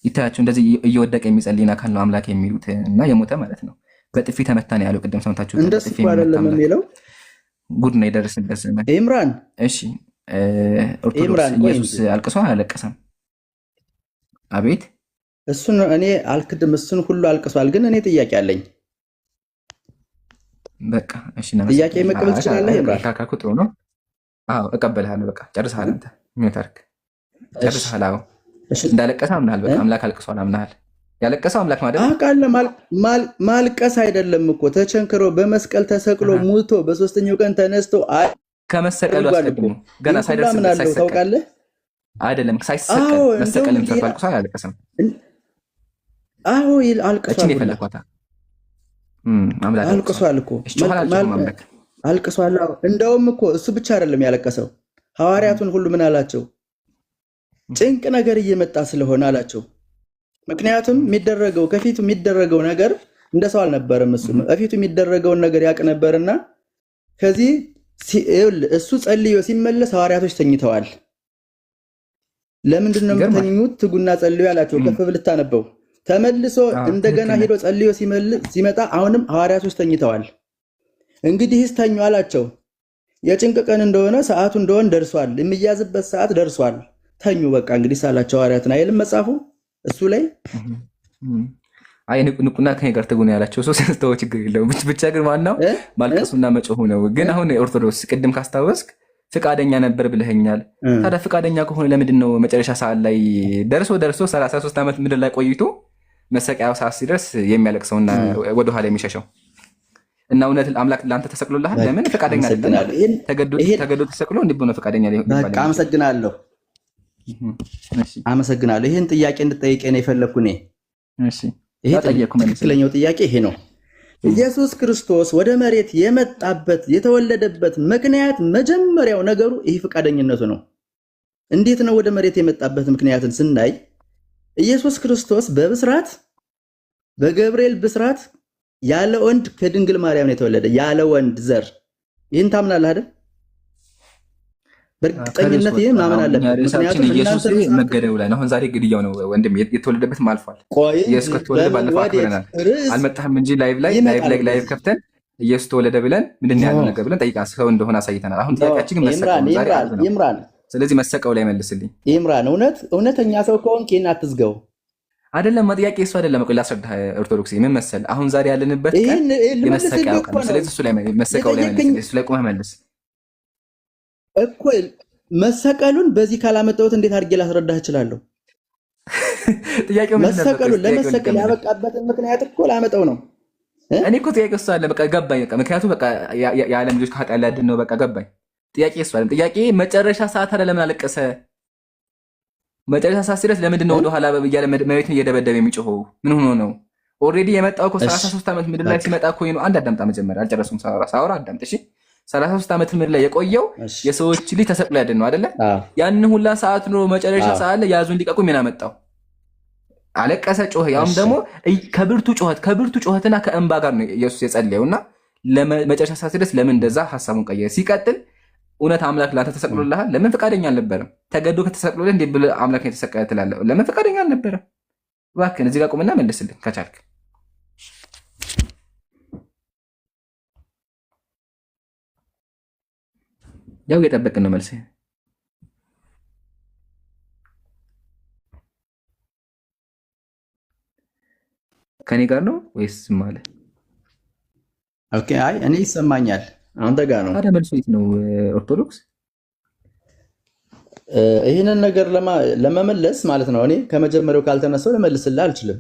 Speaker 2: ይታያችሁ እንደዚህ እየወደቀ የሚጸልይን አካል ነው አምላክ የሚሉት እና የሞተ ማለት ነው። በጥፊ ተመታ ነው ያለው። ቅድም ሰምታችሁ
Speaker 8: እንደሱ አይደለም የሚለው
Speaker 2: ጉድ ነው የደረሰበት ዘመን።
Speaker 8: ኢምራን
Speaker 2: እሺ ኦርቶዶክስ ኢየሱስ አልቅሶ አላለቀሰም? አቤት
Speaker 8: እሱን እኔ አልክድም። እሱን ሁሉ አልቅሷል። ግን እኔ ጥያቄ አለኝ።
Speaker 2: በቃ እሺ
Speaker 8: ጥያቄ መቀበል ትችላለህ ኢምራን?
Speaker 2: ካካኩ ጥሩ ነው። አዎ እቀበልሃለሁ። በቃ ጨርሰሃል። አንተ ሚውታርክ ጨርሰሃል። አዎ እንዳለቀሰ አምናሃል። በቃ አምላክ አልቅሷል አምናሃል። ያለቀሰው አምላክ ማለት
Speaker 8: አቃለ ማልቀስ አይደለም እኮ ተቸንክሮ በመስቀል ተሰቅሎ ሙቶ በሶስተኛው ቀን ተነስቶ
Speaker 2: ከመሰቀሉ አስቀድሞ ገና ሳይደርስ
Speaker 8: ታውቃለህ
Speaker 2: አይደለም? ሳይሰቀል መሰቀልን ተርፋ አልቅሷል አላለቀሰም?
Speaker 8: አዎ አልቅሷል።
Speaker 2: እቺ የፈለኳታ አምላክ
Speaker 8: አልቅሷል እኮ አልቅሷል። እንደውም እኮ እሱ ብቻ አይደለም ያለቀሰው። ሐዋርያቱን ሁሉ ምን አላቸው? ጭንቅ ነገር እየመጣ ስለሆነ አላቸው። ምክንያቱም የሚደረገው ከፊቱ የሚደረገው ነገር እንደ ሰው አልነበረም። እሱ ከፊቱ የሚደረገውን ነገር ያውቅ ነበርና ከዚህ እሱ ጸልዮ ሲመለስ ሐዋርያቶች ተኝተዋል። ለምንድን ነው የምትተኙት? ትጉና ጸልዩ ያላቸው። ከፍ ብለህ ታነበው። ተመልሶ እንደገና ሄዶ ጸልዮ ሲመጣ አሁንም ሐዋርያቶች ተኝተዋል። እንግዲህ ተኙ አላቸው። የጭንቅ ቀን እንደሆነ ሰዓቱ እንደሆነ ደርሷል። የሚያዝበት ሰዓት ደርሷል። ተኙ በቃ እንግዲህ ሳላቸው ሐዋርያትን አይልም መጽሐፉ እሱ ላይ
Speaker 2: አይ ንቁና ከኔ ጋር ትጉና ያላቸው ሰው ሰስተው ችግር የለውም። ብቻ ግን ዋናው ማልቀሱና መጮሁ ነው። ግን አሁን ኦርቶዶክስ ቅድም ካስታወስክ ፍቃደኛ ነበር ብለኸኛል። ታዲያ ፍቃደኛ ከሆነ ለምንድን ነው መጨረሻ ሰዓት ላይ ደርሶ 33 ዓመት ምድር ላይ ቆይቶ መሰቀያው ሰዓት ሲደርስ የሚያለቅሰውና ወደኋላ የሚሸሸው? እና እውነት አምላክ ለአንተ ተሰቅሎልሃል? ለምን ፍቃደኛ አይደለም? ተገዶ ተሰቅሎ እንዴ ነው ፍቃደኛ ሊሆን ይባላል?
Speaker 8: በቃ አመሰግናለሁ። ይሄን ጥያቄ እንድጠይቀኝ ነው የፈለኩ እኔ።
Speaker 2: እሺ
Speaker 8: ይሄ ትክክለኛው ጥያቄ ይሄ ነው። ኢየሱስ ክርስቶስ ወደ መሬት የመጣበት የተወለደበት ምክንያት መጀመሪያው ነገሩ ይሄ ፍቃደኝነቱ ነው። እንዴት ነው ወደ መሬት የመጣበት ምክንያትን ስናይ ኢየሱስ ክርስቶስ በብስራት በገብርኤል ብስራት ያለ ወንድ ከድንግል ማርያም ነው የተወለደ፣ ያለ ወንድ ዘር። ይህን ታምናለህ አይደል? በእርግጠኝነት ይህን ማመን አለብን።
Speaker 2: ምክንያቱም ኢየሱስ መገደሉ ላይ ነው። አሁን ዛሬ ግድያው ነው ወንድም፣ የተወለደበትም አልፏል። ኢየሱስ ከተወለደ ባለፈው አክብረናል። አልመጣህም እንጂ ላይቭ ከፍተን ኢየሱስ ተወለደ ብለን ምንድን ነው ያለው ነገር ብለን ጠይቃን ሰው እንደሆነ አሳይተናል። አሁን ጥያቄያችን ግን መሰቀሉ ዛሬ ዓርብ ነው።
Speaker 8: ይምራን
Speaker 2: ስለዚህ መሰቀሉ ላይ መልስልኝ።
Speaker 8: ይምራን እውነተኛ ሰው ከሆንክ ይህን አትዝገው።
Speaker 2: አይደለም ጥያቄ እሱ አይደለም። ቆይ ላስረዳህ ኦርቶዶክስ ምን መሰለህ፣ አሁን ዛሬ ያለንበት ቀን የመሰቀያው ቀን ነው። ስለዚህ እሱ ላይ መሰቀሉ ላይ መልስልኝ። እሱ ላይ ቆመህ መልስ
Speaker 8: እኮ። መሰቀሉን በዚህ ካላመጣሁት እንዴት አድርጌ ላስረዳህ እችላለሁ?
Speaker 2: ጥያቄው
Speaker 8: መሰቀሉን ለመሰቀል ያበቃበትን ምክንያት እኮ ላመጣው ነው።
Speaker 2: እኔ እኮ ጥያቄ እሱ አለ። በቃ ገባኝ። በቃ ምክንያቱ በቃ የዓለም ልጆች ከኃጢአት ሊያድን ነው። በቃ ገባኝ። ጥያቄ እሱ አለ። ጥያቄ መጨረሻ ሰዓት አለ ለምን አለቀሰ? መጨረሻ ሰዓት ሲደርስ ለምንድን ነው ወደኋላ እያለ መሬትን እየደበደበ የሚጮኸው? ምን ሆኖ ነው? ኦልሬዲ የመጣው እኮ 33 ዓመት ምድር ላይ ሲመጣ እኮ ነው። አንድ አዳምጣ፣ መጀመሪያ አልጨረስኩም ሳወራ አዳምጥ እሺ። 33 ዓመት ምድር ላይ የቆየው የሰዎች ልጅ ተሰቅሎ ያድን ነው አይደለ? ያን ሁላ ሰዓት ነው መጨረሻ ሰዓት ላይ ያዙን ሊቀቁ ምን አመጣው? አለቀሰ፣ ጮኸ። ያውም ደግሞ ከብርቱ ጩኸትና ከእንባ ጋር ነው ኢየሱስ የጸለየውና ለመጨረሻ ሰዓት ሲደርስ ለምን እንደዛ ሐሳቡን ቀየረ? ሲቀጥል እውነት አምላክ ላንተ ተሰቅሎልሃል? ለምን ፈቃደኛ አልነበረም? ተገዶ ከተሰቅሎልህ እንዴ ብለህ አምላክ የተሰቀለ ትላለህ? ለምን ፈቃደኛ አልነበረም? እባክህን እዚህ ጋር ቁምና መልስልን ከቻልክ። ያው እየጠበቅን ነው መልስ። ከኔ ጋር ነው ወይስ ማለ?
Speaker 8: ኦኬ፣ አይ እኔ ይሰማኛል። አንተ ጋር ነው።
Speaker 2: ታዲያ መልሱ የት ነው? ኦርቶዶክስ
Speaker 8: ይህንን ነገር ለመመለስ ማለት ነው። እኔ ከመጀመሪያው ካልተነሳው ልመልስልህ አልችልም።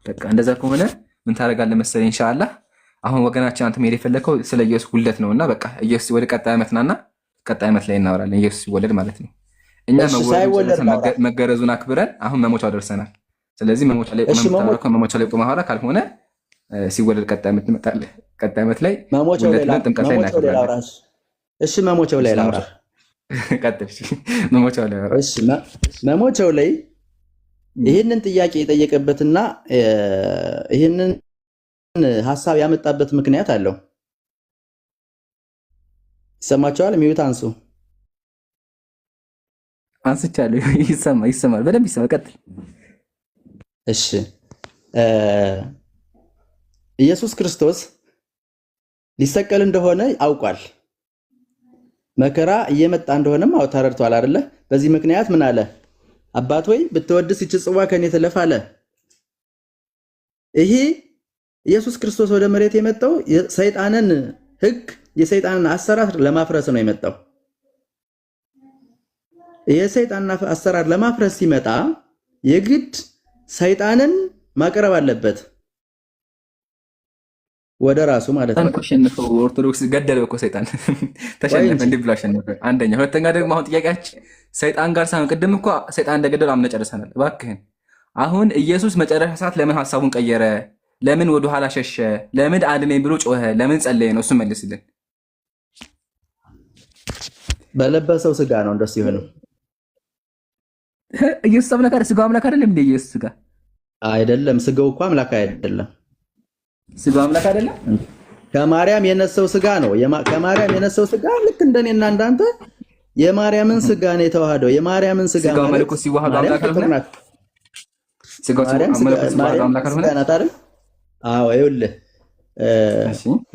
Speaker 2: በቃ እንደዛ ከሆነ ምን ታደርጋለህ መሰለኝ? ኢንሻአላህ አሁን ወገናችን አንተ መሄድ የፈለከው ስለ ኢየሱስ ውልደት ነውና በቃ ኢየሱስ ወደ ቀጣይ ዓመት ናና ቀጣይ ዓመት ላይ እናወራለን። ኢየሱስ ሲወለድ ማለት ነው። እኛ መገረዙን አክብረን አሁን መሞቻው ደርሰናል። ስለዚህ መሞቻ ላይ ቆመ ኋላ ካልሆነ ሲወለድ ቀጣይ ዓመት ትመጣለህ። ቀጣይ ዓመት ላይ ጥምቀት ላይ እናከብራለን።
Speaker 8: እሺ መሞቻው ላይ ላውራ።
Speaker 2: ቀጥል። መሞቻው ላይ አውራ።
Speaker 8: እሺ መሞቻው ላይ ይህንን ጥያቄ የጠየቀበትና ይህንን ሀሳብ ያመጣበት ምክንያት አለው። ይሰማቸዋል? ሚዩት አንሱ።
Speaker 2: አንስቻለሁ። ይሰማል፣ በደንብ ይሰማል። ቀጥል።
Speaker 8: እሺ ኢየሱስ ክርስቶስ ሊሰቀል እንደሆነ አውቋል። መከራ እየመጣ እንደሆነም ተረድቷል አይደለ? በዚህ ምክንያት ምን አለ? አባት ሆይ ብትወድስ ይህች ጽዋ ከኔ ትለፍ አለ። ይሄ ኢየሱስ ክርስቶስ ወደ መሬት የመጣው የሰይጣንን ሕግ የሰይጣንን አሰራር ለማፍረስ ነው የመጣው። የሰይጣንን አሰራር ለማፍረስ ሲመጣ የግድ ሰይጣንን ማቅረብ አለበት ወደ ራሱ ማለት ነው።
Speaker 2: አሸነፈው። ኦርቶዶክስ ገደለው እኮ ሰይጣን ተሸነፈ። እንዲህ ብሎ አሸነፈ። አንደኛ። ሁለተኛ ደግሞ አሁን ጥያቄያችን ሰይጣን ጋር ሳይሆን ቅድም እኮ ሰይጣን እንደገደለው አምነ ጨርሰናል። እባክህን አሁን ኢየሱስ መጨረሻ ሰዓት ለምን ሐሳቡን ቀየረ? ለምን ወደኋላ ሸሸ? ለምን አድነኝ ብሎ ጮኸ? ለምን ጸለየ ነው? እሱ መልስልን።
Speaker 8: በለበሰው ስጋ ነው እንደሱ ይሆነው።
Speaker 2: ኢየሱስ አምላክ አይደል? ስጋው አምላክ አይደለም እንዴ? ኢየሱስ ስጋ
Speaker 8: አይደለም። ስጋው እኮ አምላክ አይደለም።
Speaker 2: ስጋው አምላክ አይደለም።
Speaker 8: ከማርያም የነሳው ስጋ ነው። ከማርያም የነሳው ስጋ ልክ እንደኔና እንዳንተ የማርያምን ስጋ ነው የተዋሃደው። የማርያምን ስጋ
Speaker 2: ስጋው መለኮት ሲዋሃድ አምላክ አይደለም። ስጋው መለኮት ሲዋሃድ አምላክ አይደለም። አዎ ይኸውልህ፣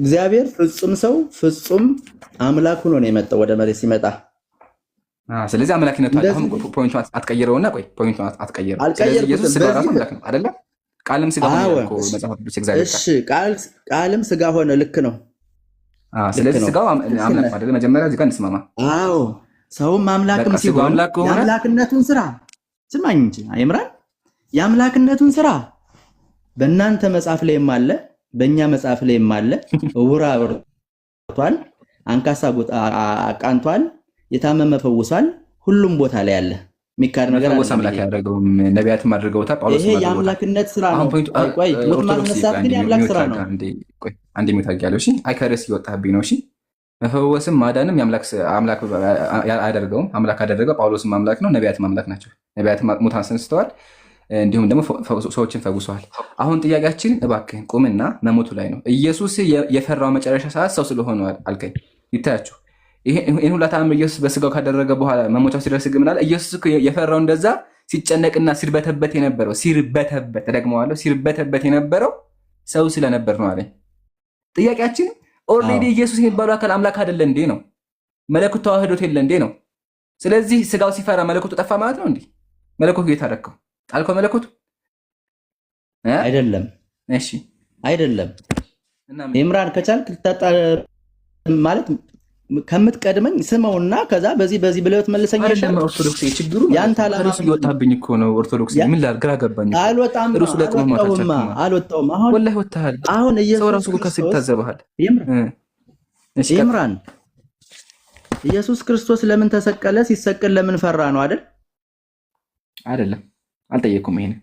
Speaker 2: እግዚአብሔር ፍጹም ሰው ፍጹም አምላክ ሆኖ ነው የመጣው ወደ መሬት ሲመጣ። ስለዚህ አምላክነቱ አሁን ፖይንቱ አትቀይረውና፣ ቆይ ፖይንቱ አትቀይረው። ስለዚህ ኢየሱስ ስጋ ራሱ አምላክ ነው አይደለ? ቃልም ስጋ ሆነ እኮ መጽሐፍ ቅዱስ እግዚአብሔር።
Speaker 8: እሺ ቃልም ስጋ ሆነ፣ ልክ ነው።
Speaker 2: ስለዚህ ስጋው አምላክ አይደለ? መጀመሪያ እዚህ ጋር እንስማማ።
Speaker 8: አዎ ሰውም አምላክም ሲሆን የአምላክነቱን ስራ ስማኝ እንጂ አይምራን፣ የአምላክነቱን ስራ በእናንተ መጽሐፍ ላይም አለ፣ በእኛ መጽሐፍ ላይም አለ። ዕውር አብርቷል፣ አንካሳ አቃንቷል፣ የታመመ ፈውሷል። ሁሉም ቦታ ላይ አለ። የሚካድ ነገር
Speaker 2: አለ። አምላክ ያደረገውም ነቢያትም አድርገውታል። ጳውሎስ
Speaker 8: ይሄ የአምላክነት ስራ ነው። ቆይ ሞት ማስነሳት ግን የአምላክ ስራ ነው።
Speaker 2: አንዴ የሚታያለው እሺ፣ አይከረስ እየወጣብኝ ነው። እሺ መፈወስም ማዳንም አምላክ አያደርገውም። አምላክ አደረገው። ጳውሎስም አምላክ ነው፣ ነቢያትም አምላክ ናቸው። ነቢያትም ሙታን አስነስተዋል፣ እንዲሁም ደግሞ ሰዎችን ፈውሰዋል። አሁን ጥያቄያችን እባክህን ቁምና መሞቱ ላይ ነው። ኢየሱስ የፈራው መጨረሻ ሰዓት ሰው ስለሆነ አልከኝ። ይታያችሁ ይህን ሁላ ተአምር ኢየሱስ በስጋው ካደረገ በኋላ መሞቻው ሲደርስ ግን ምናለ? ኢየሱስ የፈራው እንደዛ ሲጨነቅና ሲርበተበት የነበረው ሲርበተበት የነበረው ሰው ስለነበር ነው አለኝ። ጥያቄያችን ኦልሬዲ ኢየሱስ የሚባለው አካል አምላክ አይደለ እንዴ ነው? መለኮት ተዋህዶት የለ እንዴ ነው? ስለዚህ ስጋው ሲፈራ መለኮቱ ጠፋ ማለት ነው እንዴ? መለኮቱ የታረከው ጣልከው መለኮቱ
Speaker 8: አይደለም።
Speaker 2: እሺ
Speaker 8: አይደለም። ኢምራን ከቻልክ ማለት ከምትቀድመኝ ስመውና ከዛ በዚህ ብለው ትመልሰኛለህ።
Speaker 2: አይደለም ኦርቶዶክስ ችግሩ ያንተ አላማስ ይወጣብኝ እኮ ነው። ኦርቶዶክስ ምን ግራ ገባኝ።
Speaker 8: አልወጣም አሁን
Speaker 2: ወላሂ ወጣሃል።
Speaker 8: አሁን
Speaker 2: ሰው ራሱ ከሰብ ይታዘባል።
Speaker 8: ኢምራን ኢየሱስ ክርስቶስ ለምን ተሰቀለ? ሲሰቀል ለምን ፈራ ነው አይደል?
Speaker 2: አይደለም አልጠየኩም። ይሄን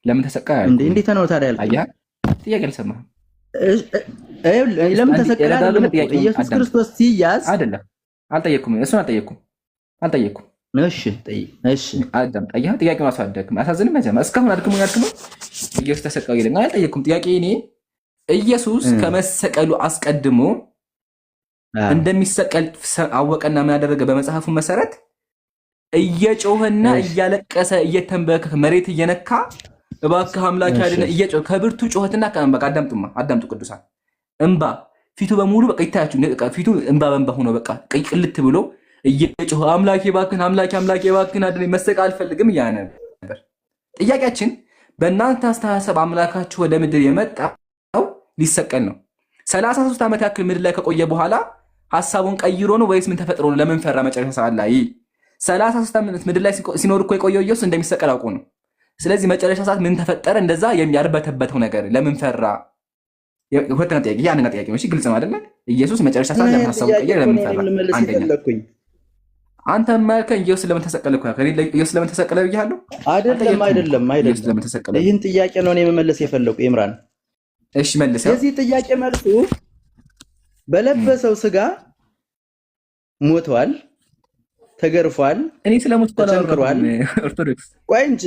Speaker 2: ለምን ተሰቀለ
Speaker 8: እንዴት ነው ታዲያ ያልከኝ?
Speaker 2: አያ ጥያቄ አልሰማህም።
Speaker 8: ለምን ተሰቀለ? ኢየሱስ ክርስቶስ ሲያዝ
Speaker 2: አይደለም አልጠየኩም። እሱን አልጠየኩም።
Speaker 8: እሺ
Speaker 2: አዳም ጠይሃ ጥያቄውን አሳደግም አሳዝንም መጀመ እስካሁን አድክሙ ኢየሱስ ተሰቀለ ይለኝ አልጠየኩም። ጥያቄ እኔ ኢየሱስ ከመሰቀሉ አስቀድሞ እንደሚሰቀል አወቀና ምን ያደረገ? በመጽሐፉ መሰረት እየጮኸና እያለቀሰ እየተንበረከከ መሬት እየነካ እባክህ አምላክ ያድነ እየጮኸ ከብርቱ ጮኸትና በቃ አዳምጡ ቅዱሳን እንባ ፊቱ በሙሉ በቃ ይታያችሁ ፊቱ እንባ በእንባ ሆኖ በቃ ቅልት ብሎ እየጮኸ አምላኬ እባክህን አምላኬ እባክህን አድነኝ መሰቀል አልፈልግም እያለ ነበር። ጥያቄያችን በእናንተ አስተሳሰብ አምላካችሁ ወደ ምድር የመጣው ሊሰቀል ነው። 33 ዓመት ያክል ምድር ላይ ከቆየ በኋላ ሐሳቡን ቀይሮ ነው ወይስ ምን ተፈጥሮ ነው? ለምን ፈራ? መጨረሻ ሰዓት ላይ 33 ዓመት ምድር ላይ ሲኖር እኮ የቆየው ኢየሱስ እንደሚሰቀል አውቆ ነው። ስለዚህ መጨረሻ ሰዓት ምን ተፈጠረ? እንደዛ የሚያርበተበተው ነገር ለምን ፈራ? ሁለተኛ ጥያቄ ያንና ጥያቄ ነው። እሺ ግልጽ ነው አይደለ? ኢየሱስ መጨረሻ ሰዓት ለምን ሐሳቡን ቀየረ? ለምን ፈራ? አንደኛ አንተ ማርከን ኢየሱስ ለምን ተሰቀለ እኮ ያከሪ ኢየሱስ ለምን ተሰቀለ ብያለሁ።
Speaker 8: አይደለም ይህን ጥያቄ ነው እኔ መመለስ የፈለኩ ኢምራን።
Speaker 2: እሺ መልስ።
Speaker 8: የዚህ ጥያቄ መልሱ በለበሰው ስጋ ሞቷል፣ ተገርፏል፣
Speaker 2: እኔ ስለሞት
Speaker 8: ተቸንክሯል።
Speaker 2: ኦርቶዶክስ
Speaker 8: ቆይ እንጂ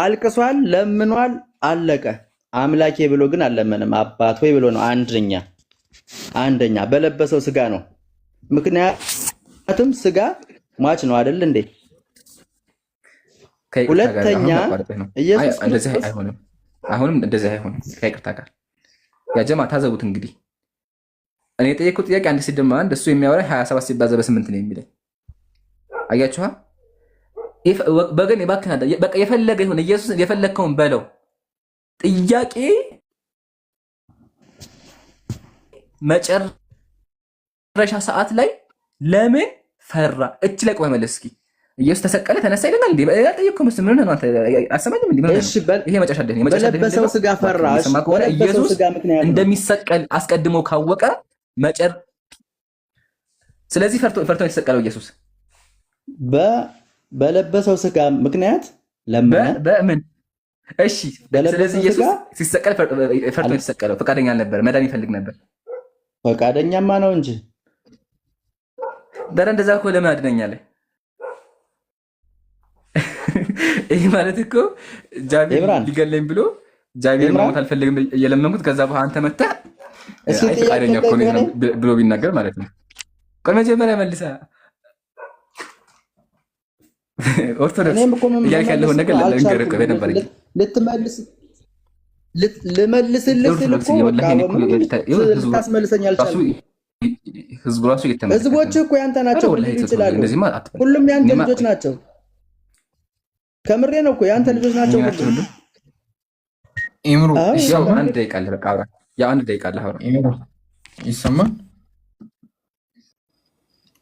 Speaker 8: አልቅሷል፣ ለምኗል፣ አለቀ። አምላኬ ብሎ ግን አልለመንም። አባት ሆይ ብሎ ነው። አንደኛ በለበሰው ስጋ ነው። ምክንያቱም ስጋ ሟች ነው አይደል እንዴ? ሁለተኛ ኢየሱስ
Speaker 2: እንደዚህ አይሆንም። አሁንም እንደዚህ አይሆንም። ከይቅርታ ጋር ያጀማ ታዘቡት። እንግዲህ እኔ የጠየኩት ጥያቄ 1 ሲደመር 1 እሱ የሚያወራ 27 ሲባዛ በ8 ነው የሚለኝ። አያችኋ? በገን የባከና በቃ የፈለገ ይሁን ኢየሱስ የፈለከውን በለው። ጥያቄ መጨረሻ ሰዓት ላይ ለምን ፈራ? እች ላይ ቆይ መለስ እስኪ። ኢየሱስ ተሰቀለ ተነሳ ይለናል እንዴ? ያጠየቅኩም ምን ሆነ ነው? አንተ አሰማኝም እንዴ? ይሄ መጨረሻ
Speaker 8: በለበሰው ስጋ ፈራ።
Speaker 2: ኢየሱስ እንደሚሰቀል አስቀድሞ ካወቀ ስለዚህ ፈርቶ የተሰቀለው ኢየሱስ በለበሰው
Speaker 8: ስጋ ምክንያት ለምን
Speaker 2: በምን? እሺ ስለዚህ ኢየሱስ ሲሰቀል ፈርቶ የተሰቀለው ፈቃደኛ አልነበረ፣ መዳን ይፈልግ ነበር።
Speaker 8: ፈቃደኛማ ነው እንጂ
Speaker 2: ዳራ እንደዛ እኮ ለምን አድነኛለህ? ይሄ ማለት እኮ ጃቢር ሊገለኝ ብሎ ጃቢር ማውት አልፈልግም እየለመንኩት ከዛ በኋላ አንተ መጣ ፈቃደኛ እኮ ነው ብሎ ቢናገር ማለት ነው። ቆይ መጀመሪያ መልሳ ኦርቶዶክስ እያልክ ያለውን ነገር ልንገርህ እኮ በነበረኝ
Speaker 8: ልመልስልህ ስል እኮ ታስመልሰኝ አልቻልኩም።
Speaker 2: ህዝቡ ራሱ እየተመለከተ
Speaker 8: ህዝቦች እኮ ያንተ ናቸው ይችላሉ። ሁሉም ያንተ ልጆች ናቸው። ከምሬ ነው እኮ ያንተ ልጆች ናቸው ሁሉ።
Speaker 5: ኢምሩ
Speaker 2: ያው አንድ ደቂቃ አለ በቃ አውራ። ያው አንድ ደቂቃ አለ አውራ።
Speaker 5: ኢምሩ ይሰማል?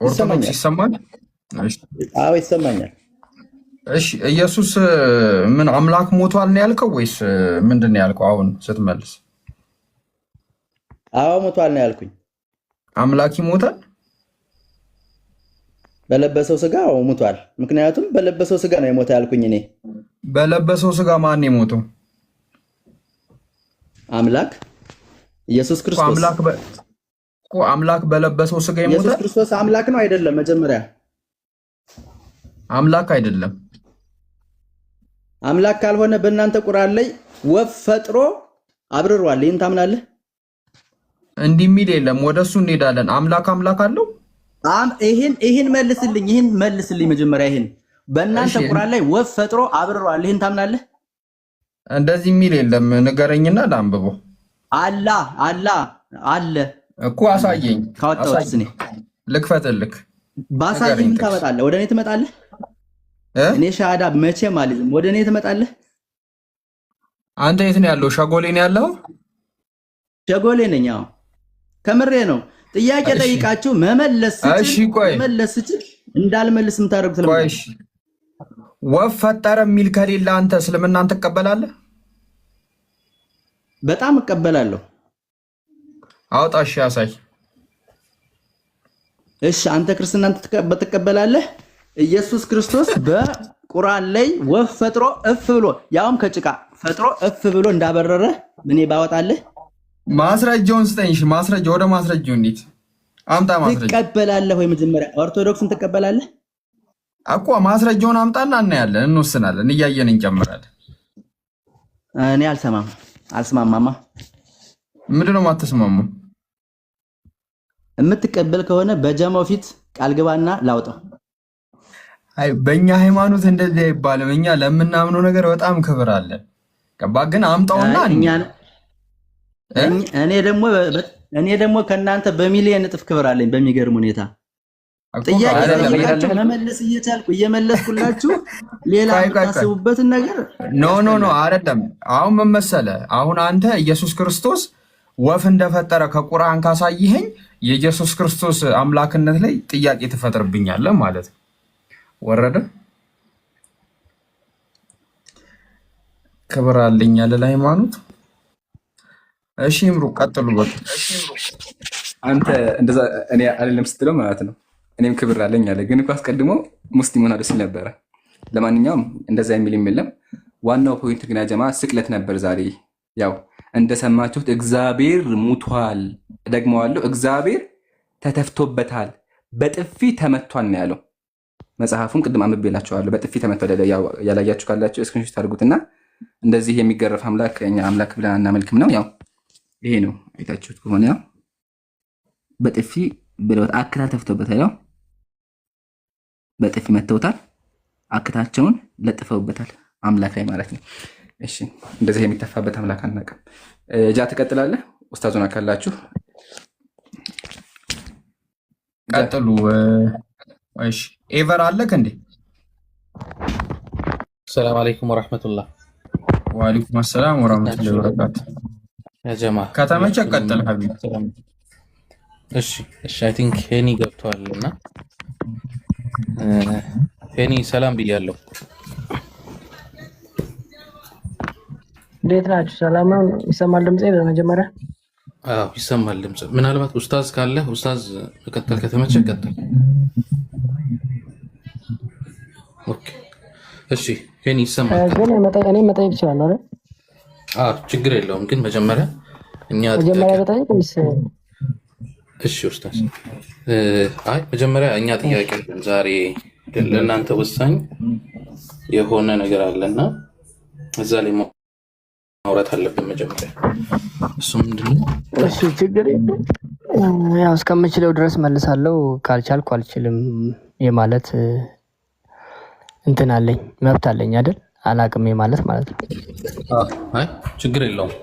Speaker 5: ኦርቶዶክስ ይሰማል?
Speaker 8: አዎ ይሰማኛል።
Speaker 5: እሺ ኢየሱስ ምን አምላክ ሞቷል ነው ያልከው ወይስ ምንድን ነው ያልከው? አሁን ስትመልስ
Speaker 8: አዎ ሞቷል ነው ያልኩኝ።
Speaker 5: አምላክ ይሞታል?
Speaker 8: በለበሰው ስጋ ሞቷል። ምክንያቱም በለበሰው ስጋ ነው የሞተ ያልኩኝ እኔ።
Speaker 5: በለበሰው ስጋ ማን ነው የሞተው?
Speaker 8: አምላክ ኢየሱስ ክርስቶስ።
Speaker 5: አምላክ በለበሰው ስጋ የሞተ
Speaker 8: ኢየሱስ ክርስቶስ አምላክ ነው አይደለም? መጀመሪያ
Speaker 5: አምላክ አይደለም።
Speaker 8: አምላክ ካልሆነ በእናንተ ቁርአን ላይ ወፍ ፈጥሮ አብርሯል። ይህን ታምናለህ?
Speaker 5: እንዲህ የሚል የለም። ወደሱ እንሄዳለን። አምላክ አለው?
Speaker 8: ይህን መልስልኝ መጀመሪያ። ይህን በእናንተ ቁርአን ላይ ወፍ ፈጥሮ አብርሯል። ይህን ታምናለህ?
Speaker 5: እንደዚህ የሚል የለም። ንገረኝና ላንብበው።
Speaker 8: አለ
Speaker 5: እኮ አሳየኝ።
Speaker 8: ካወጣሁት እኔ
Speaker 5: ልክፈትልክ።
Speaker 8: ባሳየኝ ምን ታመጣለህ? ወደ እኔ ትመጣለህ? እኔ ሻሃዳ መቼም አልይዝም። ወደ እኔ ትመጣለህ?
Speaker 5: አንተ የት ነው ያለው? ሸጎሌ ነው ያለው?
Speaker 8: ሸጎሌ ነኝ። አዎ ከምሬ ነው። ጥያቄ ጠይቃችሁ መመለስ ስችል እንዳልመልስ የምታደርጉት ለምን?
Speaker 5: ቆይ ወፍ ፈጠረ የሚል ከሌለ አንተ እስልምናን ትቀበላለህ?
Speaker 8: በጣም እቀበላለሁ።
Speaker 5: አውጣ። እሺ አሳይ።
Speaker 8: እሺ አንተ ክርስትናን ትቀበላለህ? ኢየሱስ ክርስቶስ በቁርአን ላይ ወፍ ፈጥሮ እፍ ብሎ ያውም ከጭቃ ፈጥሮ እፍ ብሎ እንዳበረረ እኔ ባወጣልህ?
Speaker 5: ማስረጃውን ስጠኝ። እሺ ማስረጃ፣ ወደ ማስረጃው እንዴት አምጣ። ማስረጃ
Speaker 8: ትቀበላለህ ወይ? መጀመሪያ ኦርቶዶክስን ትቀበላለህ
Speaker 5: እኮ። ማስረጃውን አምጣና እናያለን፣ እንወስናለን፣ እያየን እንጨምራለን።
Speaker 8: እኔ አልስማማማ።
Speaker 5: ምንድነው የማትስማሙ?
Speaker 8: የምትቀበል ከሆነ በጀማው ፊት ቃል ግባና ላውጣው።
Speaker 5: አይ በእኛ ሃይማኖት እንደዚህ አይባልም። እኛ ለምናምነው ነገር በጣም ክብር አለን። ገባ? ግን አምጣውና እኔ ደግሞ ከእናንተ በሚሊየን እጥፍ ክብር አለኝ። በሚገርም ሁኔታ ጥያቄ መመለስ እየቻልኩ እየመለስኩላችሁ ሌላ የምታስቡበትን ነገር ኖ አይደለም። አሁን ምን መሰለህ፣ አሁን አንተ ኢየሱስ ክርስቶስ ወፍ እንደፈጠረ ከቁርአን ካሳይኸኝ የኢየሱስ ክርስቶስ አምላክነት ላይ ጥያቄ ትፈጥርብኛለህ ማለት ነው። ወረደ ክብር አለኝ ያለ ለሃይማኖት። እሺ ምሩ ቀጥሉ። በቃ
Speaker 2: አንተ እንደዛ እኔ አይደለም ስትለው ማለት ነው። እኔም ክብር አለኝ አለ። ግን እኮ አስቀድሞ ሙስሊም ሆና ደስ ነበረ። ለማንኛውም እንደዛ የሚልም የለም። ዋናው ፖይንት ግን ያጀማ ስቅለት ነበር ዛሬ። ያው እንደሰማችሁት እግዚአብሔር ሙቷል። ደግመዋለሁ፣ እግዚአብሔር ተተፍቶበታል፣ በጥፊ ተመቷል ነው ያለው። መጽሐፉን ቅድም አንብቤላችኋለሁ። በጥፊ ተመቷል። ያላያችሁ ካላችሁ እስክሪንሾት አድርጉትና እንደዚህ የሚገረፍ አምላክ እኛ አምላክ ብለን አናመልክም ነው። ያው ይሄ ነው አይታችሁት ከሆነ ያው በጥፊ ብለውት አክታ ተፍቶበታል። ያው በጥፊ መተውታል፣ አክታቸውን ለጥፈውበታል አምላክ ላይ ማለት ነው። እሺ እንደዚህ የሚተፋበት አምላክ አናውቅም። ጃ ትቀጥላለህ። ኡስታዙን አካላችሁ
Speaker 5: ቀጥሉ። እሺ ኤቨር አለክ እንዴ?
Speaker 9: ሰላም አለይኩም ወራህመቱላህ።
Speaker 5: ወአለይኩም ሰላም ወራህመቱላሂ ወበረካቱ።
Speaker 9: ያ ጀማ
Speaker 5: ከተመቸ ቀጥል ሀቢብ።
Speaker 9: እሺ አይ ቲንክ ሄኒ ገብቷልና ሄኒ ሰላም ብያለሁ።
Speaker 10: እንዴት ናችሁ? ሰላም ነው? ይሰማል ድምጼ? በመጀመሪያ
Speaker 9: አዎ ይሰማል ድምጽ። ምናልባት ኡስታዝ ካለ ኡስታዝ መቀጠል ከተመቸ ቀጥል። ኦኬ እሺ ሄኒ ይሰማል።
Speaker 10: ግን እኔ መጠየቅ እችላለሁ አይደል?
Speaker 9: አዎ ችግር የለውም። ግን መጀመሪያ
Speaker 10: በጠየቅ ወይስ?
Speaker 9: እሺ ኡስታዝ አይ መጀመሪያ እኛ ጥያቄ ዛሬ ለእናንተ ወሳኝ የሆነ ነገር አለና እዛ ላይ ማውራት አለብን መጀመሪያ። እሱ ምንድነው?
Speaker 10: እሺ ችግር ያው እስከምችለው ድረስ መልሳለሁ። ካልቻልኩ አልችልም የማለት እንትን አለኝ፣ መብት አለኝ አይደል? አላቅም የማለት ማለት ነው።
Speaker 9: አይ ችግር የለውም።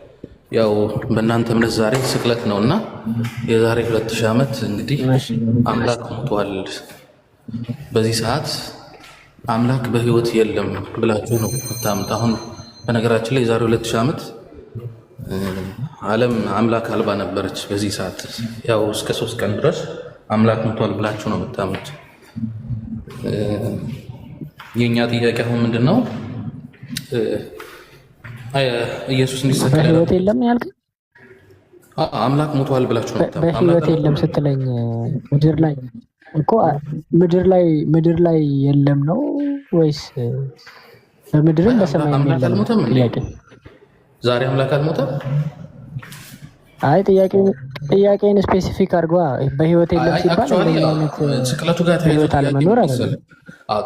Speaker 9: ያው በእናንተ እምነት ዛሬ ስቅለት ነውና የዛሬ 2000 ዓመት እንግዲህ አምላክ ሞቷል፣ በዚህ ሰዓት አምላክ በህይወት የለም ብላችሁ ነው የምታምኑት። አሁን በነገራችን ላይ የዛሬ 2000 ዓመት ዓለም አምላክ አልባ ነበረች። በዚህ ሰዓት ያው እስከ 3 ቀን ድረስ አምላክ ሞቷል ብላችሁ ነው የምታምኑት። የኛ ጥያቄ አሁን ምንድነው? ኢየሱስ እንዲሰቀል
Speaker 10: በህይወት የለም ያልከኝ?
Speaker 9: አምላክ ሞቷል ብላችሁ ነው የምታምኑት?
Speaker 10: በህይወት የለም ስትለኝ ምድር ላይ እኮ ምድር ላይ የለም ነው ወይስ በምድርም በሰማይም የለም?
Speaker 9: ዛሬ አምላክ አልሞተም?
Speaker 10: አይ ጥያቄን ስፔሲፊክ አድርጓ። በህይወት የለም ሲባል
Speaker 9: ስቅለቱ ጋር ተያይዞ
Speaker 10: አለመኖር አይደለም።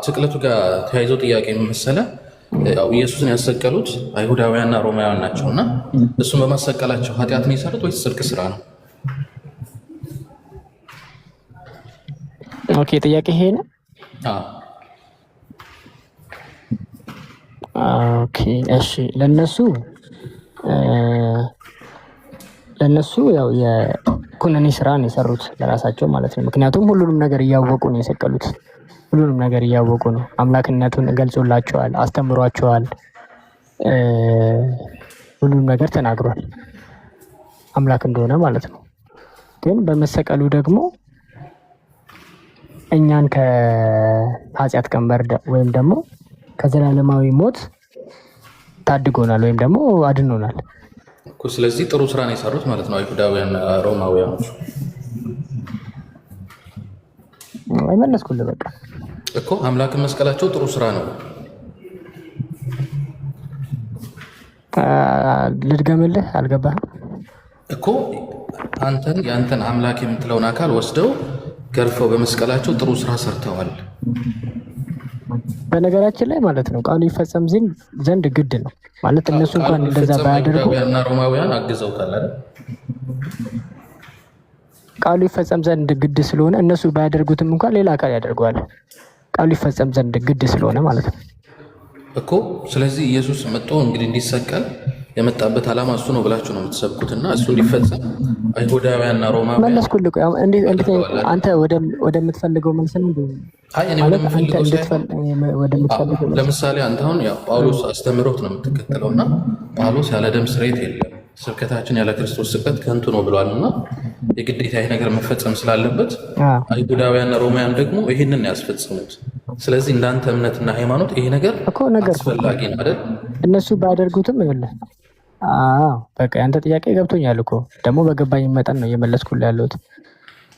Speaker 9: ስቅለቱ ጋር ተያይዞ ጥያቄ መሰለ። ያው ኢየሱስን ያሰቀሉት አይሁዳውያንና ሮማውያን ናቸውና እሱን በማሰቀላቸው ኃጢአት ነው የሰሩት ወይስ ጽድቅ ስራ ነው?
Speaker 10: ኦኬ ጥያቄ ይሄ ነው። ኦኬ እሺ። ለነሱ ለነሱ ያው የኩነኔ ስራ ነው የሰሩት ለራሳቸው ማለት ነው። ምክንያቱም ሁሉንም ነገር እያወቁ ነው የሰቀሉት። ሁሉንም ነገር እያወቁ ነው። አምላክነቱን ገልጾላቸዋል፣ አስተምሯቸዋል፣ ሁሉንም ነገር ተናግሯል አምላክ እንደሆነ ማለት ነው። ግን በመሰቀሉ ደግሞ እኛን ከኃጢአት ቀንበር ወይም ደግሞ ከዘላለማዊ ሞት ታድጎናል ወይም ደግሞ አድኖናል።
Speaker 9: ስለዚህ ጥሩ ስራ ነው የሰሩት ማለት ነው አይሁዳውያን ሮማውያኖች።
Speaker 10: አይመለስኩልህ በቃ
Speaker 9: እኮ አምላክን መስቀላቸው ጥሩ ስራ ነው።
Speaker 10: ልድገምልህ፣ አልገባህም
Speaker 9: እኮ አንተን የአንተን አምላክ የምትለውን አካል ወስደው ገርፈው በመስቀላቸው ጥሩ ስራ ሰርተዋል።
Speaker 10: በነገራችን ላይ ማለት ነው ቃሉ ይፈጸም ዘንድ ግድ ነው ማለት እነሱ እንኳን እንደዛ ባያደርጉ
Speaker 9: አይሁዳውያንና ሮማውያን አግዘውታል አይደል?
Speaker 10: ቃሉ ይፈጸም ዘንድ ግድ ስለሆነ እነሱ ባያደርጉትም እንኳን ሌላ አካል ያደርገዋል። ቃሉ ይፈጸም ዘንድ ግድ ስለሆነ ማለት ነው
Speaker 9: እኮ። ስለዚህ ኢየሱስ መጥቶ እንግዲህ እንዲሰቀል የመጣበት ዓላማ እሱ ነው ብላችሁ ነው የምትሰብኩትና እሱ እንዲፈጸም አይሁዳውያንና ሮማውያን
Speaker 10: መለስኩልህ። እንዴት አንተ ወደምትፈልገው መልስ ነው?
Speaker 9: አይ እኔ ወደምትፈልገው ለምሳሌ አንተ አሁን ያው ጳውሎስ አስተምሮት ነው የምትከተለውና ጳውሎስ ያለ ደም ስርየት የለም ስብከታችን ያለ ክርስቶስ ስብከት ከንቱ ነው ብሏልና የግዴታ ይሄ ነገር መፈጸም ስላለበት አይሁዳውያንና ሮማውያን ደግሞ ይሄንን ያስፈጽሙት። ስለዚህ እንዳንተ እምነትና ሃይማኖት ይሄ ነገር አስፈላጊ ነው አይደል?
Speaker 10: እነሱ ባያደርጉትም ይኸውልህ፣ በቃ ያንተ ጥያቄ ገብቶኛል እኮ ደግሞ በገባኝ መጠን ነው እየመለስኩልህ ያለሁት።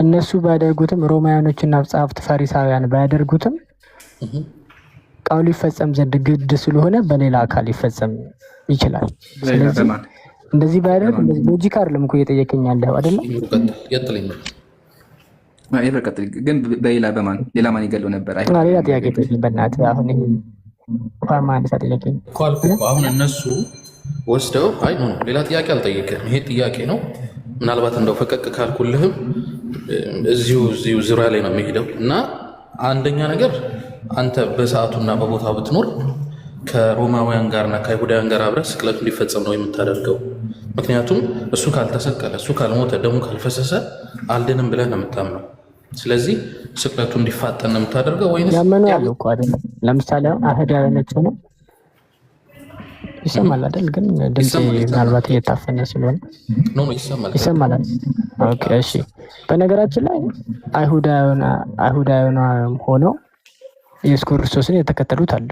Speaker 10: እነሱ ባያደርጉትም ሮማውያኖችና ጸሐፍት ፈሪሳውያን ባያደርጉትም ቃሉ ይፈጸም ዘንድ ግድ ስለሆነ በሌላ አካል ይፈጸም ይችላል። ስለዚህ እንደዚህ ባያደርግ ሎጂክ አይደለም እኮ እየጠየቀኝ ያለው አይደለም።
Speaker 2: ግን በሌላ በማን ሌላ ማን ይገለው ነበር?
Speaker 10: ሌላ ጥያቄ በእናትህ አሁን ማን ሳጠየቀኝ
Speaker 9: አሁን እነሱ ወስደው አይ ነው ሌላ ጥያቄ አልጠየቅም። ይሄ ጥያቄ ነው። ምናልባት እንደው ፈቀቅ ካልኩልህም እዚሁ ዙሪያ ላይ ነው የሚሄደው እና አንደኛ ነገር አንተ በሰዓቱና በቦታው ብትኖር ከሮማውያን ጋርና ከአይሁዳውያን ጋር አብረህ ስቅለቱ እንዲፈጸም ነው የምታደርገው። ምክንያቱም እሱ ካልተሰቀለ እሱ ካልሞተ ደሙ ካልፈሰሰ አልድንም ብለህ ነው የምታምነው። ስለዚህ ስቅለቱ እንዲፋጠን ነው የምታደርገው ወይንስ
Speaker 10: ያመኑ ያለው እኮ አይደለም። ለምሳሌ አይሁዳውያኖች ነው ይሰማል አይደል? ግን ድምጽ ምናልባት እየታፈነ ስለሆነ ይሰማል። ኦኬ እሺ። በነገራችን ላይ አይሁዳውያን ሆነው ኢየሱስ ክርስቶስን የተከተሉት አሉ።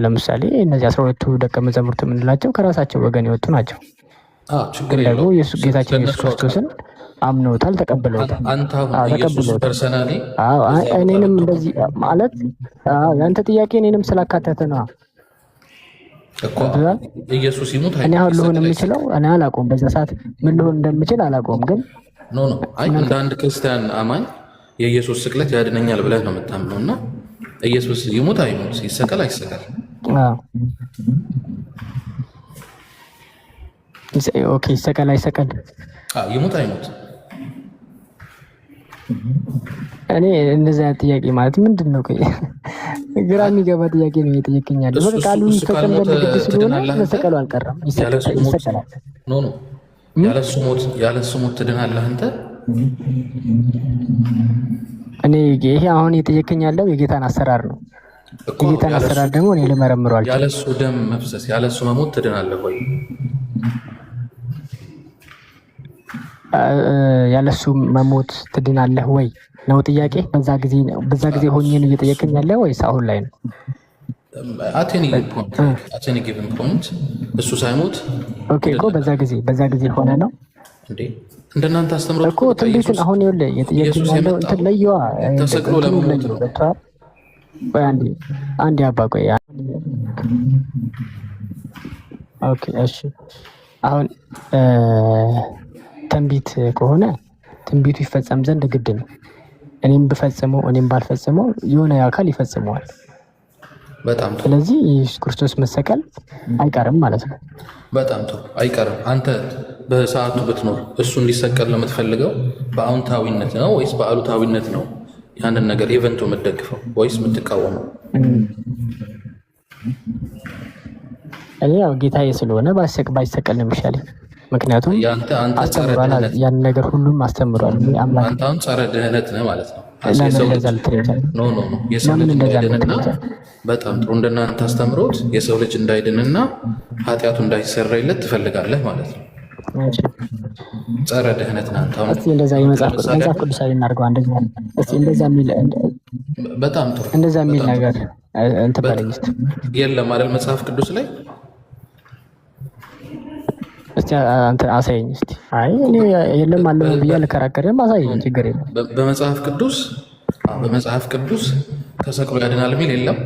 Speaker 10: ለምሳሌ እነዚህ 12ቱ ደቀ መዛሙርት የምንላቸው ከራሳቸው ወገን የወጡ ናቸው። ደግሞ ጌታችን ኢየሱስ ክርስቶስን አምነውታል፣ ተቀብለውታል። እኔንም እንደዚህ ማለት ያንተ ጥያቄ እኔንም ስላካተተ ነው።
Speaker 9: ኢየሱስ ይሙት
Speaker 10: እኔ አሁን ልሆን የምችለው እኔ አላውቀውም። በዛ ሰዓት ምን ልሆን እንደምችል አላውቀውም። ግን
Speaker 9: አይ እንደ አንድ ክርስቲያን አማኝ የኢየሱስ ስቅለት ያድነኛል ብለህ ነው የምታምነው እና ኢየሱስ ይሙት አይሙት ይሰቀል አይሰቀል
Speaker 10: ኦኬ ይሰቀል አይሰቀል
Speaker 9: ይሙት አይሙት
Speaker 10: እኔ እንደዚያ ጥያቄ ማለት ምንድን ነው? ግራ የሚገባ ጥያቄ ነው የጠየቀኝ ያለው። በቃ ቃሉ ይፈጸም ዘንድ ግድ ስለሆነ መሰቀሉ አልቀረም፣ ይሰቀላል።
Speaker 9: ያለሱ ሞት ትድናለህ አንተ።
Speaker 10: እኔ ይሄ አሁን የጠየቀኝ ያለው የጌታን አሰራር ነው። የጌታን አሰራር ደግሞ እኔ ልመረምረው አልችልም።
Speaker 9: ያለሱ ደም መፍሰስ ያለሱ መሞት ትድናለህ ወይ?
Speaker 10: ያለሱ መሞት ትድናለህ ወይ ነው ጥያቄ። በዛ ጊዜ ሆኜ ነው እየጠየቀኝ ያለ ወይስ አሁን ላይ ነው?
Speaker 9: አቴኒ ጊቭን ፖይንት እሱ ሳይሞት
Speaker 10: ኦኬ እኮ በዛ ጊዜ ሆነ ነው
Speaker 9: እንዴ? እንደናንተ አስተምሮ
Speaker 10: እኮ ትንቢትን አሁን ይኸውልህ የጠየቀኝ ያለው እንትን ለየዋ
Speaker 9: ተሰቅሎ ለመሞት ነው።
Speaker 10: አንዴ አባ ቆይ። ኦኬ እሺ። አሁን ትንቢት ከሆነ ትንቢቱ ይፈጸም ዘንድ ግድ ነው። እኔም ብፈጽመው እኔም ባልፈጽመው የሆነ አካል ይፈጽመዋል።
Speaker 9: በጣም ጥሩ።
Speaker 10: ስለዚህ ኢየሱስ ክርስቶስ መሰቀል አይቀርም ማለት ነው።
Speaker 9: በጣም ጥሩ። አይቀርም። አንተ በሰዓቱ ብትኖር እሱ እንዲሰቀል ነው የምትፈልገው? በአዎንታዊነት ነው ወይስ በአሉታዊነት ነው ያንን ነገር ኢቨንቱ የምትደግፈው ወይስ የምትቃወመው?
Speaker 10: እኔ ያው ጌታዬ ስለሆነ ባይሰቀል ነው የሚሻለኝ። ምክንያቱም አስተምሯል፣ ያን ነገር ሁሉም አስተምሯል። አምላክ
Speaker 9: አንተ አሁን ጸረ ድህነት ነህ ማለት ነው።
Speaker 10: የሰው ልጅ እንዳይድንና
Speaker 9: በጣም ጥሩ እንደናንተ አስተምሮት የሰው ልጅ እንዳይድንና ኃጢአቱ እንዳይሰረይለት ትፈልጋለህ ማለት ነው። ጸረ ድህነት ነህ አንተ።
Speaker 10: እስቲ እንደዛ የመጽሐፍ ቅዱሳዊ እናድርገው። እንደዛ የሚል
Speaker 9: በጣም ጥሩ
Speaker 10: እንደዛ የሚል ነገር እንትን በለኝ እስቲ።
Speaker 9: የለም አይደል መጽሐፍ ቅዱስ ላይ?
Speaker 10: እስቲ አንተ አሳየኝ እስቲ። አይ እኔ የለም አለ ብዬ ልከራከርም፣ አሳየኝ፣ ችግር የለም።
Speaker 9: በመጽሐፍ ቅዱስ ተሰቅሎ ያድናል የሚል የለም።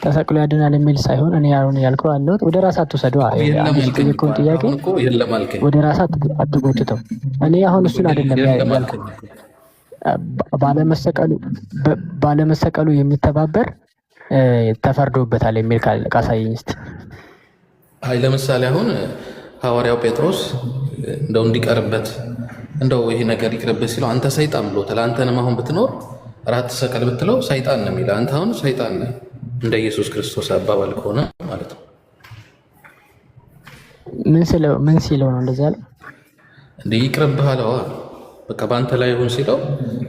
Speaker 10: ተሰቅሎ ያድናል የሚል ሳይሆን እኔ አሁን ያልከው አለሁት ወደ ራስህ አትውሰደው። የጠየቀውን ጥያቄ ወደ ራስህ አትጎትተው። እኔ አሁን እሱን አይደለም ያልኩት። ባለመሰቀሉ የሚተባበር ተፈርዶበታል የሚል ካሳየኝ እስቲ።
Speaker 9: አይ ለምሳሌ አሁን ሐዋርያው ጴጥሮስ እንደው እንዲቀርበት እንደው ይሄ ነገር ይቅርብህ ሲለው አንተ ሰይጣን ብሎታል። አንተንም አሁን ብትኖር ራት ሰቀል ብትለው ሰይጣን ነው የሚለው። አንተ አሁን ሰይጣን ነህ እንደ ኢየሱስ ክርስቶስ አባባል ከሆነ ማለት ነው።
Speaker 10: ምን ሲለው ነው እንደዛ ያለው?
Speaker 9: እንደ ይቅርብህ አለው። በቃ በአንተ ላይ ይሁን ሲለው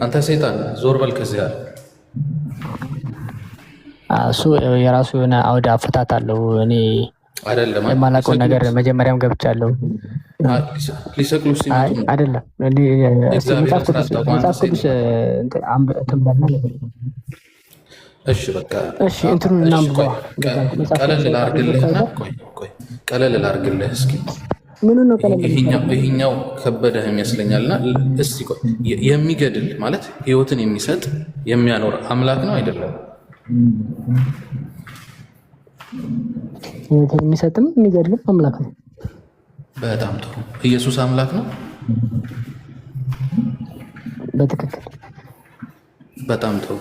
Speaker 9: አንተ ሰይጣን ነህ ዞር በል ከዚህ አለ።
Speaker 10: እሱ የራሱ የሆነ አውደ አፈታት አለው። እኔ
Speaker 9: አይደለም
Speaker 10: የማላውቀው ነገር መጀመሪያም ገብቻለሁ።
Speaker 9: ሊሰቅሉ ሲመጡ
Speaker 10: አይደለም መጽሐፍ ቅዱስ
Speaker 9: እሺ በቃ
Speaker 10: እሺ እንትኑን እናንብበው።
Speaker 9: ቀለል ላድርግልህ እስኪ።
Speaker 10: ምን ነው ቀለል?
Speaker 9: ይሄኛው ከበደህ ይመስለኛልና እስቲ ቆይ፣ የሚገድል ማለት ህይወትን የሚሰጥ የሚያኖር አምላክ ነው አይደለም?
Speaker 10: ህይወትን የሚሰጥም የሚገድልም አምላክ ነው።
Speaker 9: በጣም ጥሩ። ኢየሱስ አምላክ ነው?
Speaker 10: በትክክል።
Speaker 9: በጣም ጥሩ።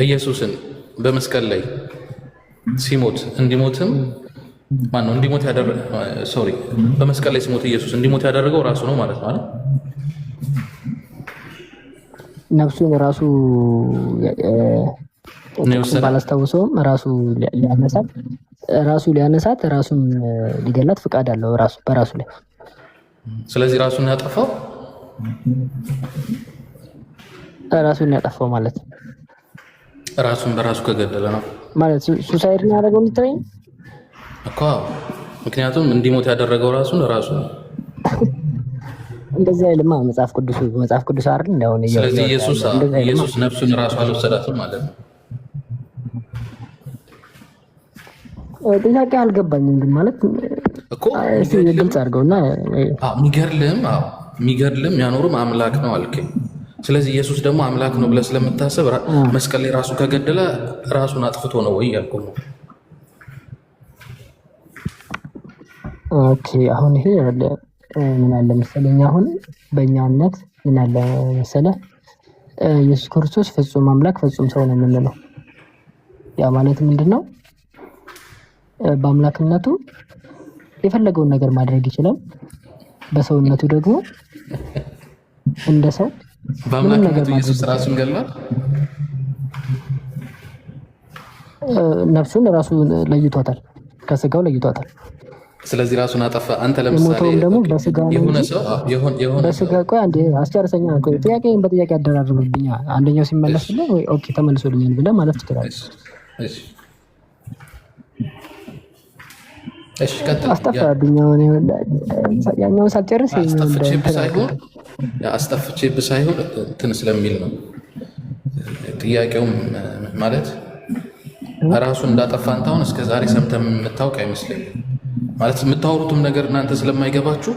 Speaker 9: ኢየሱስን በመስቀል ላይ ሲሞት እንዲሞትም ማነው እንዲሞት ያደረገው? ሶሪ በመስቀል ላይ ሲሞት ኢየሱስ እንዲሞት ያደረገው ራሱ ነው ማለት ነው።
Speaker 10: ነፍሱን ራሱ ባላስታውሰውም ራሱ ሊያነሳት ራሱን ሊገላት ፍቃድ አለው በራሱ ላይ።
Speaker 9: ስለዚህ ራሱን ያጠፋው
Speaker 10: ራሱን ያጠፋው ማለት
Speaker 9: ራሱን በራሱ ከገደለ ነው
Speaker 10: ማለት ሱሳይድ ነው ያደረገው ልትለኝ
Speaker 9: እኮ። ምክንያቱም እንዲሞት ያደረገው ራሱ ነው።
Speaker 10: እንደዚህ አይልማ መጽሐፍ ቅዱስ አይደል እንደሆነ።
Speaker 9: ስለዚህ ኢየሱስ ነፍሱን ራሱ አልወሰዳትም ማለት ነው።
Speaker 10: ጥያቄ አልገባኝም ግን ማለት
Speaker 9: እኮ
Speaker 10: ግልጽ አድርገውና
Speaker 9: የሚገድልም ያኖርም አምላክ ነው አልከኝ። ስለዚህ ኢየሱስ ደግሞ አምላክ ነው ብለህ ስለምታስብ መስቀል ላይ ራሱ ከገደለ ራሱን አጥፍቶ ነው ወይ ያልኩህ ነው።
Speaker 10: ኦኬ አሁን ይሄ ምን አለ መሰለኝ፣ አሁን በእኛ እምነት ምን አለ መሰለህ፣ ኢየሱስ ክርስቶስ ፍጹም አምላክ ፍጹም ሰው ነው የምንለው። ያ ማለት ምንድነው? በአምላክነቱ የፈለገውን ነገር ማድረግ ይችላል። በሰውነቱ ደግሞ እንደ ሰው
Speaker 9: በአምላክነቱ ኢየሱስ ራሱን ገድሏል።
Speaker 10: ነፍሱን ራሱ ለይቷታል፣ ከስጋው ለይቷታል።
Speaker 9: ስለዚህ ራሱን አጠፋ። አንተ ለምሳሌ
Speaker 10: ደግሞ በስጋ
Speaker 9: የሆነ ሰው
Speaker 10: በስጋ ቆይ አንዴ አስጨርሰኛ። ጥያቄን በጥያቄ አደራርብብኛ። አንደኛው ሲመለስልህ ወይ ኦኬ ተመልሶልኛል ብለህ ማለት ትችላለህ።
Speaker 9: እሺ ቀጥል።
Speaker 10: አስጠፋብኝ። ያኛውን ሳልጨርስ
Speaker 9: አስጠፍቼብህ ሳይሆን እንትን ስለሚል ነው ጥያቄውም ማለት ራሱን እንዳጠፋ አንተ አሁን እስከ ዛሬ ሰምተህ የምታውቅ አይመስለኝም። ማለት የምታወሩትም ነገር እናንተ ስለማይገባችሁ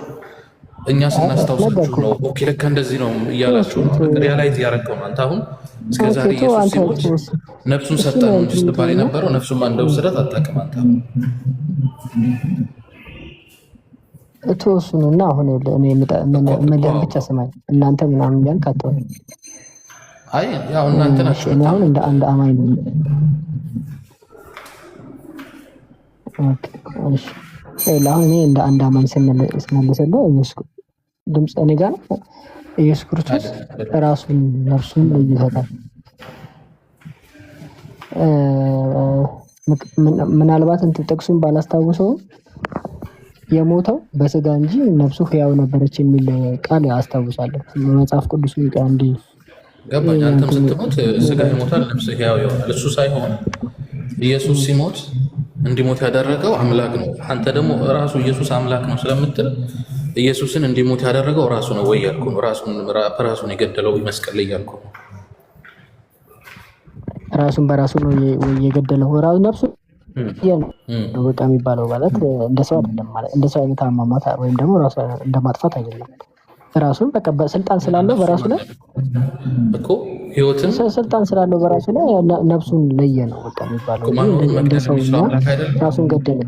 Speaker 9: እኛ ስናስታውሳችሁ ነው። ኦኬ ለካ እንደዚህ ነው እያላችሁ ሪያላይዝ ያደረገው ነው። አንተ አሁን እስከ ዛሬ ኢየሱስ ሲሞት ነፍሱን ሰጠ ነው እንጂ ስትባል የነበረው ነፍሱን እንደወሰዳት አታውቅም አንተ።
Speaker 10: እተወሱንና አሁን እኔ ምንም ብቻ ሰማኝ እናንተ ምናምን እያልክ አትወው።
Speaker 9: አይ ያው እናንተ ናችሁ።
Speaker 10: እኔ አሁን እንደ አንድ አማኝ ነው። ኦኬ እሺ አሁን እኔ እንደ አንድ አማኝ ስመልስልህ ኢየሱስ ድምፅ እኔ ጋር ነው። ኢየሱስ ክርስቶስ ራሱን ነፍሱን ለይቶታል። ምናልባት እንትን ጥቅሱን ባላስታውሰው የሞተው በስጋ እንጂ ነፍሱ ሕያው ነበረች የሚል ቃል አስታውሳለሁ። መጽሐፍ ቅዱስ እንዲ
Speaker 9: ገባኝ። አንተም ስትሞት ስጋ ይሞታል፣ ነፍስ ሕያው ይሆናል። እሱ ሳይሆን ኢየሱስ ሲሞት እንዲሞት ያደረገው አምላክ ነው። አንተ ደግሞ ራሱ ኢየሱስ አምላክ ነው ስለምትል ኢየሱስን እንዲሞት ያደረገው ራሱ ነው ወይ ያልኩ ነው። ራሱን የገደለው መስቀል ላይ ያልኩ ነው።
Speaker 10: ራሱን በራሱ ነው የገደለው። ራሱ ነፍሱ ነው በቃ የሚባለው ማለት እንደ ሰው አይደለም ማለት እንደ ሰው አይነት አሟሟት ወይም ደግሞ ራሱ እንደማጥፋት አይደለም። ራሱን በቃ በስልጣን ስላለው በራሱ ላይ
Speaker 9: እኮ ህይወትን
Speaker 10: ስልጣን ስላለው በራሱ ላይ ነፍሱን ለየ ነው በቃ የሚባለው። እንደ ሰው ራሱን ገደለ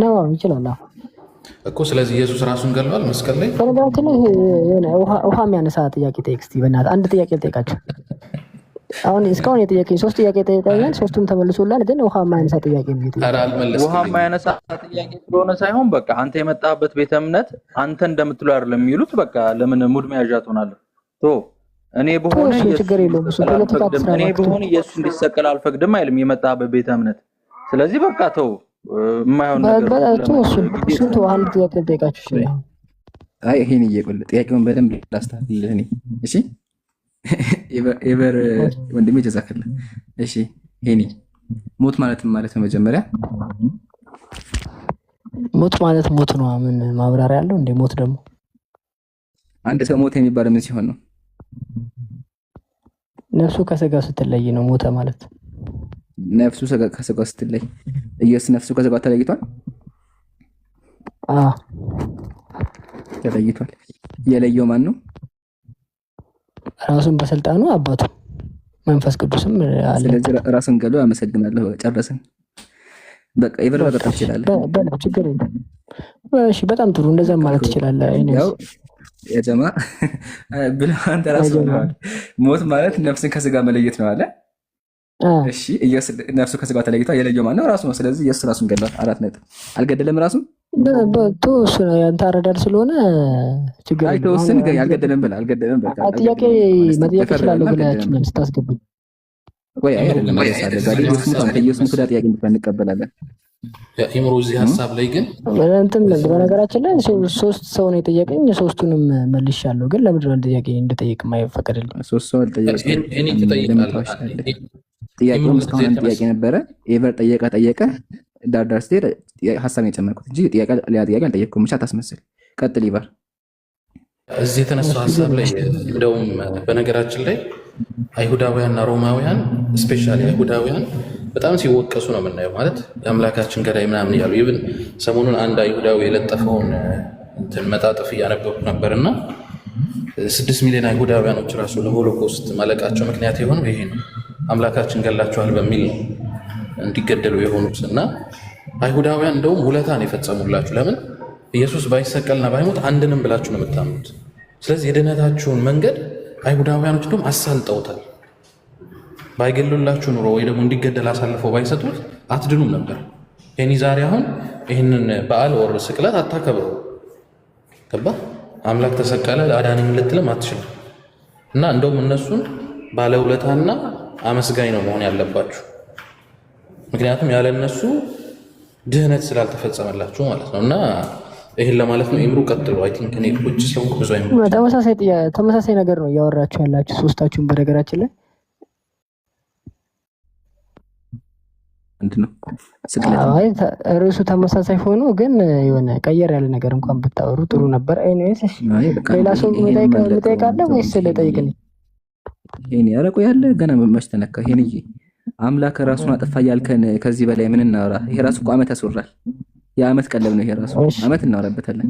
Speaker 10: ነው ይችላል
Speaker 9: እኮ። ስለዚህ ኢየሱስ ራሱን ገድሏል መስቀል ላይ።
Speaker 10: በነገራችን ላይ ውሃ የሚያነሳ ጥያቄ ጠይቅ እስኪ በእናትህ። አንድ ጥያቄ ልጠይቃቸው። አሁን እስካሁን የጠየቀኝ 3 ጥያቄ ጠይቀኛል፣ 3ቱም ተመልሶላል። ግን ውሃ የማያነሳ ጥያቄ ነው የጠየቀኝ።
Speaker 3: ውሃ የማያነሳ ጥያቄ ስለሆነ ሳይሆን በቃ አንተ የመጣበት ቤተ እምነት አንተ እንደምትለው አይደለም የሚሉት። በቃ ለምን ሙድ መያዣ ትሆናለህ? እኔ በሆነ ኢየሱስ እንዲሰቀል አልፈቅድም አይልም የመጣበት ቤተ እምነት። ስለዚህ በቃ ተው የማይሆን ነገር
Speaker 10: እሱ አንድ ጥያቄ ልጠይቃችሁ ይችላል።
Speaker 2: አይ ይሄን ጥያቄውን በደንብ ላስተካክልልህ እኔ። እሺ ኤቨር ወንድሜ ጀዛከላ። እሺ ሄኒ ሞት ማለት ነው መጀመሪያ
Speaker 10: ሞት ማለት ሞት ነው። ምን ማብራሪያ ያለው እንደ ሞት ደግሞ
Speaker 2: አንድ ሰው ሞት የሚባለው ምን ሲሆን ነው?
Speaker 10: ነፍሱ ከስጋ ስትለይ ነው ሞተ ማለት።
Speaker 2: ነፍሱ ከስጋ ስትለይ ኢየሱስ ነፍሱ ከስጋ ተለይቷል? ተለይቷል። የለየው ማን ነው?
Speaker 10: ራሱን በስልጣኑ አባቱ መንፈስ ቅዱስም አለ።
Speaker 2: ስለዚህ ራሱን ገሎ አመሰግናለሁ። ጨረስን በቃ ይበል በቃ ትችላለህ።
Speaker 10: በቃ ችግር የለም። እሺ በጣም ጥሩ እንደዛ ማለት ትችላለህ።
Speaker 2: ያው የጀማ ብለህ አንተ ራስህ ሞት ማለት ነፍስን ከስጋ መለየት ነው አለ። እሺ ኢየሱስ ነፍሱ ከስጋ ተለይቷል። የለየው ማን ነው? ራሱ ነው። ስለዚህ ኢየሱስ ራሱን ገሏል። 4 ነጥብ። አልገደለም ራሱ
Speaker 10: እሱ ነው ያንተ አረዳድ ስለሆነ ችግር
Speaker 2: የለም። ተወስን ግን አልገደለም ብለህ አልገደለም በቃ
Speaker 10: ጥያቄ መጠየቅ እችላለሁ ብለህ ስታስገቡኝ
Speaker 2: ወይ አይደለም ኢየሱስ ጥያቄ እንቀበላለን።
Speaker 9: ኢምሮ እዚህ ሀሳብ ላይ ግን
Speaker 10: እንትን በነገራችን ላይ 3 ሰው ነው የጠየቀኝ፣ 3ቱንም መልሻለሁ። ግን ለምንድን ነው ጥያቄ እንድጠይቅ የማይፈቀድልኝ?
Speaker 2: 3 ሰው አልጠየቀም። ጥያቄው እስካሁን ጥያቄ ነበረ። ኤቨር ጠየቀ ዳር ስትሄድ ሀሳብ የጨመርኩት እንጂ ጥያቄ አልጠየቅኩም። ብቻ ታስመስል። ቀጥል ይባል።
Speaker 9: እዚህ የተነሳው ሀሳብ ላይ እንደውም በነገራችን ላይ አይሁዳውያንና ሮማውያን ስፔሻሊ አይሁዳውያን በጣም ሲወቀሱ ነው የምናየው። ማለት የአምላካችን ገዳይ ምናምን እያሉ ኢቭን ሰሞኑን አንድ አይሁዳዊ የለጠፈውን እንትን መጣጥፍ እያነበብኩ ነበርና 6 ሚሊዮን አይሁዳውያኖች ራሱ ለሆሎኮስት ማለቃቸው ምክንያት የሆነው ይሄ ነው። አምላካችን ገላቸዋል በሚል ነው እንዲገደሉ የሆኑት። እና አይሁዳውያን እንደውም ውለታን የፈጸሙላችሁ። ለምን ኢየሱስ ባይሰቀልና ባይሞት አንድንም ብላችሁ ነው የምታምኑት። ስለዚህ የድነታችሁን መንገድ አይሁዳውያኖች ደግሞ አሳልጠውታል። ባይገሉላችሁ ኑሮ ወይ ደግሞ እንዲገደል አሳልፈው ባይሰጡት አትድኑም ነበር። ይህኒ ዛሬ አሁን ይህንን በዓል ወር ስቅለት አታከብሩ። ገባ? አምላክ ተሰቀለ አዳነኝ ልትልም አትችልም። እና እንደውም እነሱን ባለውለታና አመስጋኝ ነው መሆን ያለባችሁ። ምክንያቱም ያለ እነሱ ድህነት ስላልተፈጸመላችሁ ማለት ነው። እና ይህን ለማለት ነው። ኢምሩ ቀጥሉ። አይ ቲንክ እኔ ቁጭ ስለሆንኩ ብዙ
Speaker 10: ተመሳሳይ ነገር ነው እያወራችሁ ያላችሁ 3ታችሁም። በነገራችን ላይ ርዕሱ ተመሳሳይ ሆኖ ግን የሆነ ቀየር ያለ ነገር እንኳን ብታወሩ ጥሩ ነበር። ኤኒዌይስ ሌላ ሰው የምጠይቃለ ወይስ ልጠይቅ?
Speaker 2: ይሄን ያረቁ ያለ ገና መች ተነካ? ይሄን አምላክ ራሱን አጠፋ ያልከን ከዚህ በላይ ምን እናወራ? ይሄ ራሱ እኮ ዓመት ያስወራል። የዓመት ቀለብ ነው ይሄ ራሱ። ዓመት እናወራበታለን።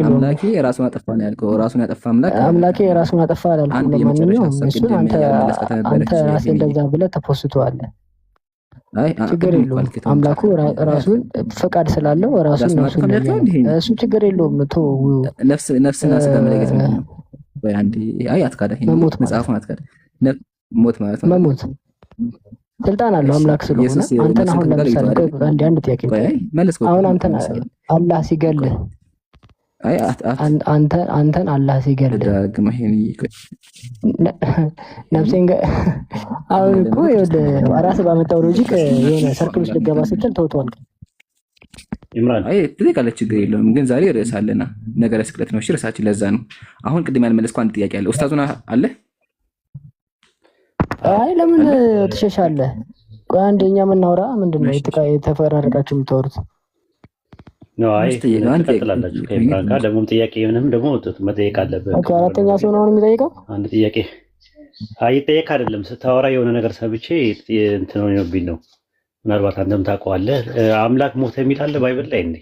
Speaker 2: አምላኬ ራሱን አጠፋ ነው ያልከው። ራሱን ያጠፋ
Speaker 10: አምላኬ ራሱን አጠፋ አላልኩም። ለማንኛውም እሱን አንተ ራስህ እንደዛ ብለህ ተፖስተዋለህ። ችግር የለውም። አምላኩ ራሱን ፈቃድ ስላለው ራሱን እሱ ችግር የለውም።
Speaker 2: ነፍስና ስጋ መለየት ነው። አንዴ አይ አትካዳ።
Speaker 10: መሞት
Speaker 2: መጽሐፉን አትካዳ። ሞት ማለት ነው
Speaker 10: መሞት ስልጣን አለው አምላክ ስለሆነ። አንተን አሁን ለምሳሌ አንድ ጥያቄ አሁን አንተን አላህ ሲገልህ አንተን አላህ ሲገልህ አሁን እኮ ራስህ ባመጣው ሎጂክ የሆነ ሰርክል ውስጥ ልገባ ስትል ተውቷል።
Speaker 6: ኢምራን
Speaker 2: አይ ትጠይቃለህ፣ ችግር የለውም ግን ዛሬ ርዕስ አለና ነገረ ስቅለት ነው። እሺ ርዕሳችን ለዛ ነው። አሁን ቅድም ያልመለስኩ አንድ ጥያቄ አለ። ኡስታዙና አለ።
Speaker 10: አይ ለምን ትሸሻለህ? ቆይ አንደኛ የምናወራ ምንድነው የተፈራረቃችሁ የምታወሩት?
Speaker 6: ነው አይ ትቀጥላላችሁ ከኢምራን ጋር ደግሞ ጥያቄ ምንም ደግሞ መጠየቅ አለበት።
Speaker 10: ኦኬ አራተኛ ሰው ነው የሚጠይቀው።
Speaker 6: አንድ ጥያቄ አይጠየቅ አይደለም ስታወራ የሆነ ነገር ሰብቼ እንትን ሆኖብኝ ነው። ምናልባት አንተም ታውቀዋለህ። አምላክ ሞተ የሚል አለ ባይብል ላይ እንዴ?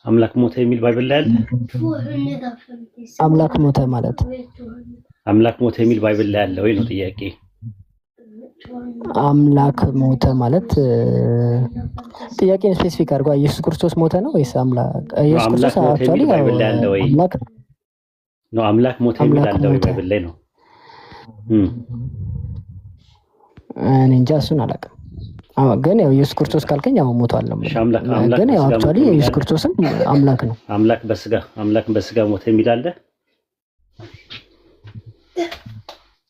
Speaker 6: አምላክ ሞተ የሚል ባይብል ላይ አለ?
Speaker 10: አምላክ ሞተ ማለት
Speaker 6: አምላክ ሞተ የሚል ባይብል ላይ አለ ወይ ነው ጥያቄ።
Speaker 10: አምላክ ሞተ ማለት ጥያቄን ስፔሲፊክ አድርጓ ኢየሱስ ክርስቶስ ሞተ ነው ወይስ አምላክ? ኢየሱስ ክርስቶስ አክቹአሊ
Speaker 6: ባይብል ላይ አለ ወይ ነው? አምላክ ሞተ የሚል አለ ወይ ባይብል ላይ ነው?
Speaker 10: እኔ እንጃ እሱን አላውቅም። ግን ያው ኢየሱስ ክርስቶስ ካልከኝ ያው ሞቷል ነው። ግን ያው አክቹአሊ ኢየሱስ ክርስቶስም አምላክ ነው።
Speaker 6: አምላክ በስጋ ሞተ የሚል አለ?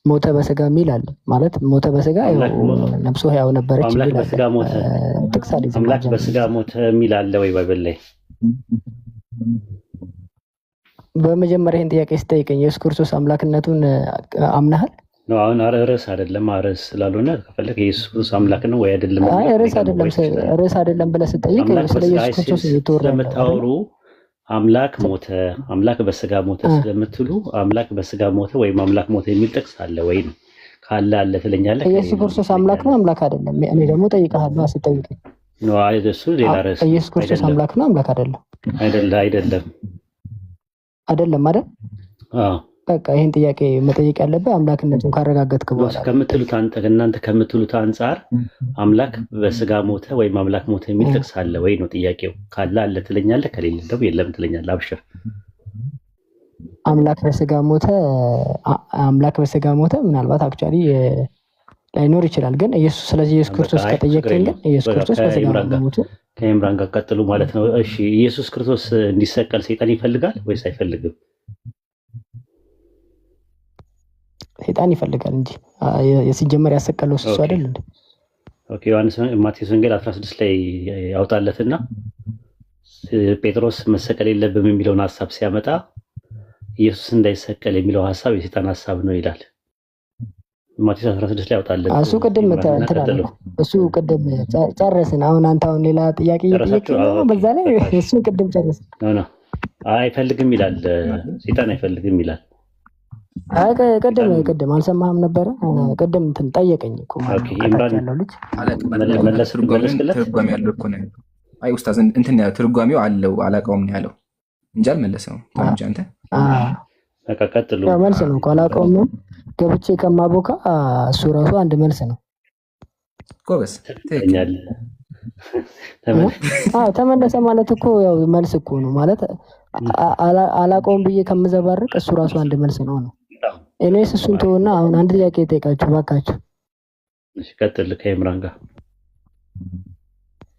Speaker 10: ሞተ በስጋ የሚል አለ ማለት ሞተ በስጋ ነፍሱ ሕያው ነበረች
Speaker 6: አምላክ በስጋ ሞተ አምላክ በስጋ ሞተ የሚል አለ ወይ ባይብል ላይ?
Speaker 10: በመጀመሪያ ይሄን ጥያቄ ስጠይቀኝ ኢየሱስ ክርስቶስ አምላክነቱን አምናሃል
Speaker 6: ነው? አሁን ርዕስ አይደለም ርዕስ ስላልሆነ ከፈለክ ኢየሱስ ክርስቶስ አምላክ ነው ወይ አይደለም?
Speaker 10: አይ ርዕስ አይደለም ብለህ ስጠይቅ ስለ ኢየሱስ ክርስቶስ
Speaker 6: ስለምታወሩ አምላክ ሞተ አምላክ በስጋ ሞተ ስለምትሉ አምላክ በስጋ ሞተ ወይም አምላክ ሞተ የሚል ጥቅስ አለ ወይ ነው? ካለ አለ ትለኛለህ።
Speaker 10: ኢየሱስ ክርስቶስ አምላክ ነው አምላክ አይደለም? እኔ ደግሞ ጠይቀሃለሁ ስጠይቀኝ
Speaker 6: ነው። አይ እሱ ሌላ ርዕስ።
Speaker 10: ኢየሱስ ክርስቶስ አምላክ ነው አምላክ አይደለም?
Speaker 6: አይደለም
Speaker 10: አይደል? አዎ በቃ ይሄን ጥያቄ መጠየቅ ያለብህ አምላክነቱን ካረጋገጥክ በኋላ
Speaker 6: ከምትሉት እናንተ ከምትሉት አንፃር አምላክ በስጋ ሞተ ወይም አምላክ ሞተ የሚል ጥቅስ አለ ወይ ነው ጥያቄው። ካለ አለ ትለኛለህ፣ ከሌለ ደግሞ የለም ትለኛለህ። አብሽር።
Speaker 10: አምላክ በስጋ ሞተ ምናልባት አክቹአሊ ላይኖር ይችላል። ግን ስለዚህ ኢየሱስ ክርስቶስ ከጠየቀኝ ግን ኢየሱስ ክርስቶስ በስጋ ሞተ
Speaker 6: ከኢምራን ጋር ቀጥሉ ማለት ነው። እሺ ኢየሱስ ክርስቶስ እንዲሰቀል ሰይጣን ይፈልጋል ወይስ አይፈልግም? ሰይጣን
Speaker 10: ይፈልጋል እንጂ የሲጀመር ያሰቀለው እሱ አይደል እንዴ?
Speaker 6: ኦኬ ማቴዎስ ወንጌል 16 ላይ ያውጣለትና ጴጥሮስ መሰቀል የለብም የሚለውን ሐሳብ ሲያመጣ ኢየሱስ እንዳይሰቀል የሚለው ሐሳብ የሰይጣን ሐሳብ ነው ይላል። ማቴዎስ 16 ላይ ያውጣለት።
Speaker 10: እሱ ቅድም እሱ ቅድም ጨረስን። አሁን ሌላ ጥያቄ እየጠየቅን ነው። በዛ ላይ እሱ ቅድም ጨረስን።
Speaker 6: ነው አይፈልግም ይላል፣ ሰይጣን አይፈልግም ይላል።
Speaker 10: አይ ቅድም አልሰማህም ነበረ? ቅድም እንትን ጠየቀኝ እኮ ማለት ያለው ልጅ
Speaker 2: ትርጓሜ ያለው እኮ ነው። አይ ኡስታዝ እንትን ትርጓሜው አለው አላውቀውም ነው ያለው እንጂ አልመለሰውም። ታንጂ አንተ
Speaker 6: በቃ ቀጥሉ።
Speaker 10: መልስ ነው እኮ አላውቀውም ነው ገብቼ ከማቦካ እሱ ራሱ አንድ መልስ ነው።
Speaker 2: ጎበዝ
Speaker 10: ተመለሰ ማለት እኮ ያው መልስ እኮ ነው ማለት አላውቀውም ብዬ ከምዘባርቅ እሱ ራሱ አንድ መልስ ነው ነው። እኔስ እሱን ተውና አሁን አንድ ጥያቄ ጠይቃችሁ ባካችሁ።
Speaker 6: እሺ ቀጥል ከኢምራን ጋር።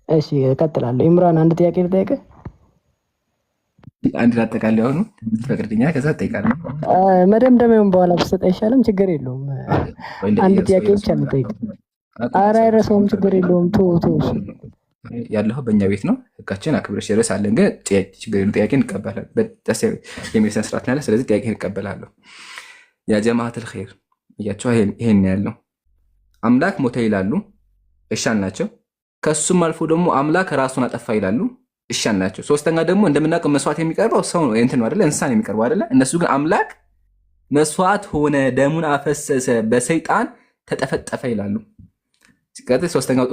Speaker 10: እሺ እቀጥላለሁ። ኢምራን አንድ ጥያቄ ልጠይቅህ።
Speaker 2: አንድ አጠቃላይ አሁን ትፈቅድልኛ? ከዛ እጠይቃለሁ።
Speaker 10: መደምደሚያውን በኋላ ብትሰጥ አይሻልም? ችግር የለውም። አንድ ጥያቄ ብቻ ልጠይቅ። ኧረ አይረሳውም፣ ችግር የለውም።
Speaker 2: ያለኸው በእኛ ቤት ነው፣ ህጋችን አክብረሽ ርዕስ አለን። ግን ችግር የለውም፣ ጥያቄ እንቀበላለን። ደስ የሚል ስነ ስርዓት ያለ፣ ስለዚህ ጥያቄ እንቀበላለሁ። ያ ጀማዓተል ኸይር እያቸው ይሄን ያለው አምላክ ሞተ ይላሉ፣ እሻል ናቸው። ከሱም አልፎ ደግሞ አምላክ ራሱን አጠፋ ይላሉ፣ እሻል ናቸው። ሶስተኛ ደግሞ እንደምናውቀው መስዋዕት የሚቀርበው ሰው ነው፣ እንትን ነው አይደለ? እንስሳን የሚቀርበው አይደለ? እነሱ ግን አምላክ መስዋዕት ሆነ፣ ደሙን አፈሰሰ፣ በሰይጣን ተጠፈጠፈ ይላሉ። ሲቀጥል ሶስተኛው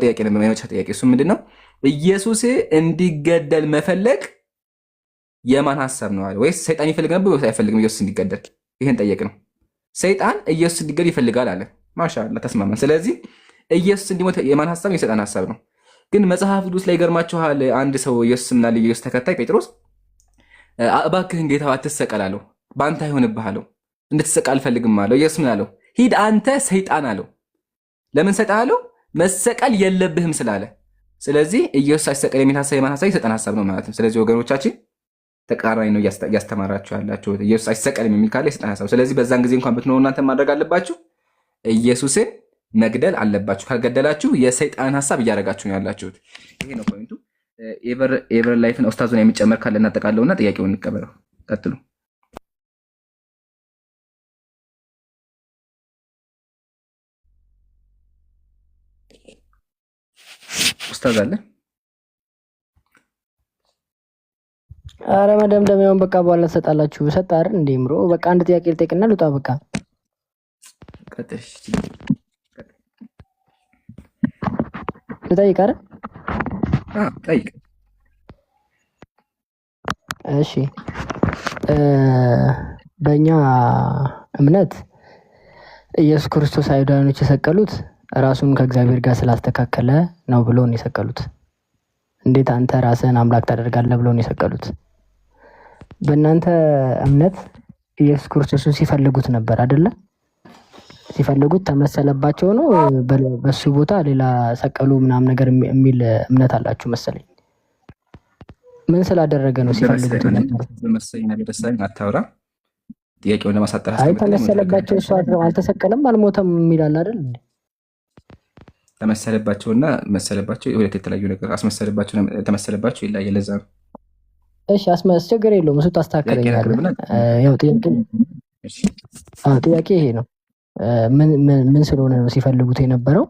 Speaker 2: ጥያቄ ነው፣ የመጨረሻ ጥያቄ። እሱ ምንድነው? ኢየሱስ እንዲገደል መፈለግ የማን ሀሳብ ነው አለ? ወይስ ሰይጣን ይፈልግ ነበር ወይስ አይፈልግም ኢየሱስ እንዲገደል? ይሄን ጠየቅ ነው። ሰይጣን ኢየሱስ እንዲገደል ይፈልጋል አለ። ማሻአላ ተስማማን። ስለዚህ ኢየሱስ እንዲሞት የማን ሀሳብ? የሰይጣን ሀሳብ ነው። ግን መጽሐፍ ቅዱስ ላይ ገርማችኋል። አንድ ሰው ኢየሱስ ምናለ ኢየሱስ ተከታይ ጴጥሮስ እባክህን ጌታ አትሰቀል አለው። በአንተ አይሆንብህ አለው። እንድትሰቀል አልፈልግም አለው። ኢየሱስ ምን አለው? ሂድ አንተ ሰይጣን አለው። ለምን ሰይጣን አለው? መሰቀል የለብህም ስላለ። ስለዚህ ኢየሱስ አይሰቀል የሚል ሀሳብ የማን ሀሳብ? የሰይጣን ሀሳብ ነው ማለት ነው። ስለዚህ ወገኖቻችን ተቃራኒ ነው እያስተማራችሁ ያላችሁት። ኢየሱስ አይሰቀልም የሚል ካለ የሰይጣን ሐሳብ። ስለዚህ በዛን ጊዜ እንኳን ብትኖሩ እናንተ ማድረግ አለባችሁ፣ ኢየሱስን መግደል አለባችሁ። ካልገደላችሁ የሰይጣን ሐሳብ እያደረጋችሁ ነው ያላችሁት። ይሄ ነው ፖይንቱ። ኤቨር ላይፍን ኡስታዙን የሚጨመር ካለ እናጠቃለውና ጥያቄውን እንቀበለው። ቀጥሉ። ኡስታዝ አለ?
Speaker 10: አረ መደምደሚያውን በቃ በኋላ ትሰጣላችሁ። ሰጥ አይደል እንዴ ምሮ? በቃ አንድ ጥያቄ ልጠይቅና ልውጣ። በቃ
Speaker 2: ቀጥሽ
Speaker 10: ልጠይቅ አይደል?
Speaker 2: ጠይቅ።
Speaker 10: እሺ በእኛ እምነት ኢየሱስ ክርስቶስ አይሁዳውያኖች የሰቀሉት ራሱን ከእግዚአብሔር ጋር ስላስተካከለ ነው ብሎ ነው የሰቀሉት። እንዴት አንተ ራስህን አምላክ ታደርጋለህ ብሎ ነው የሰቀሉት። በእናንተ እምነት ኢየሱስ ክርስቶስን ሲፈልጉት ነበር አይደለ? ሲፈልጉት ተመሰለባቸው ነው በሱ ቦታ ሌላ ሰቀሉ ምናምን ነገር የሚል እምነት አላችሁ መሰለኝ። ምን ስላደረገ ነው ሲፈልጉት ነበር?
Speaker 2: በመሰለኝ ነገር ደሳኝ አታውራ። ጥያቄውን ለማሳጠር
Speaker 10: አይ ተመሰለባቸው፣ እሱ አልተሰቀለም አልሞተም የሚላል አይደል?
Speaker 2: ተመሰለባቸውና መሰለባቸው ሁለት የተለያዩ ነገር። አስመሰለባቸው ተመሰለባቸው ይለያል። ለዛ ነው።
Speaker 10: እሺ ችግር የለውም። እሱ ታስተካክለኛለህ። ያው ጥያቄ ይሄ ነው። ምን ስለሆነ ነው ሲፈልጉት የነበረው?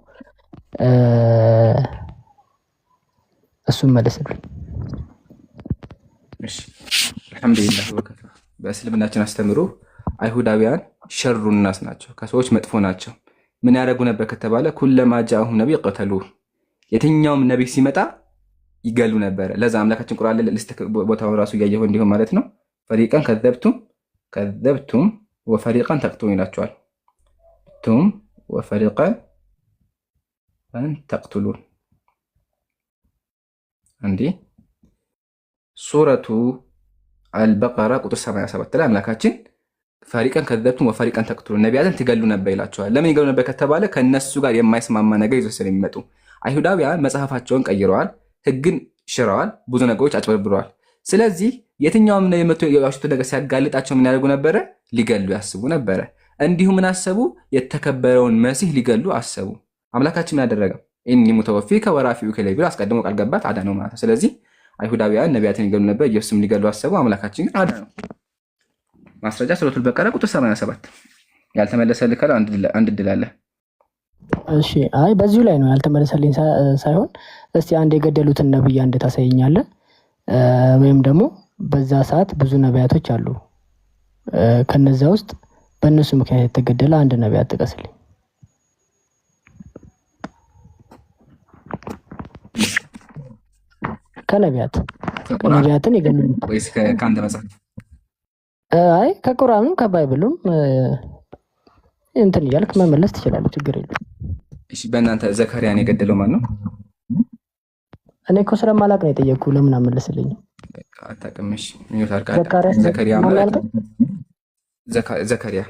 Speaker 10: እሱን መልስልኝ።
Speaker 2: እሺ አልሐምዱሊላህ ወከፋ። በእስልምናችን አስተምሮ አይሁዳውያን ሸሩ ናስ ናቸው፣ ከሰዎች መጥፎ ናቸው። ምን ያደርጉ ነበር ከተባለ ኩለማ ጃአሁም ነቢይ ቀተሉህ፣ የትኛውም ነቢይ ሲመጣ ይገሉ ነበር። ለዛ አምላካችን ቁርአን ላይ ቦታውን ራሱ እያየሁ እንዲሁም ማለት ነው ፈሪቀን ከዘብቱም ወፈሪቀን ተቅቱሉን ይላቸዋል። ቱም ወፈሪቀን ተቅቱሉን። እንዴ ሱረቱ አልበቀራ ቁጥር 87 ላይ አምላካችን ፈሪቀን ከዘብቱም ወፈሪቀን ተቅቱሉን፣ ነቢያትን ትገሉ ነበር ይላቸዋል። ለምን ይገሉ ነበር ከተባለ ከነሱ ጋር የማይስማማ ነገር ይዘው ስለሚመጡ። አይሁዳውያን መጽሐፋቸውን ቀይረዋል፣ ህግን ሽረዋል፣ ብዙ ነገሮች አጭበርብረዋል። ስለዚህ የትኛውም ነው የመጡ የዋሽቱ ነገር ሲያጋልጣቸው ምን ያደርጉ ነበረ? ሊገሉ ያስቡ ነበረ። እንዲሁም ምን አሰቡ? የተከበረውን መሲህ ሊገሉ አሰቡ። አምላካችን ምን ያደረገ? ኢኒ ሙተወፊከ ወራፊኡከ ኢለይ ብሎ አስቀድሞ ቃል ገባት፣ አዳነው ማለት ነው። ስለዚህ አይሁዳውያን ነቢያትን ሊገሉ ነበር፣ ኢየሱስም ሊገሉ አሰቡ። አምላካችን ግን አዳነው። ማስረጃ ሱረቱል በቀራ ቁጥር 87። ያልተመለሰልህ ካለ አንድ እድል አለ።
Speaker 10: እሺ አይ በዚሁ ላይ ነው ያልተመለሰልኝ ሳይሆን እስቲ አንድ የገደሉትን ነብይ አንድ ታሳየኛለህ? ወይም ደግሞ በዛ ሰዓት ብዙ ነቢያቶች አሉ፣ ከነዛ ውስጥ በእነሱ ምክንያት የተገደለ አንድ ነቢያት ጥቀስልኝ። ከነቢያትን የገደሉ
Speaker 2: ወይስ ከአንተ መጽሐፍ?
Speaker 10: አይ ከቁርአኑም ከባይብሉም እንትን እያልክ መመለስ ትችላለህ፣ ችግር የለም።
Speaker 2: እሺ በእናንተ ዘካሪያን የገደለው ማን ነው?
Speaker 10: እኔ እኮ ስለማላቅ ነው የጠየቅኩህ። ለምን አመለስልኝ?
Speaker 2: አታውቅም? እሺ ምን ታርጋለህ? ዘካሪያ ማለት ዘካሪያ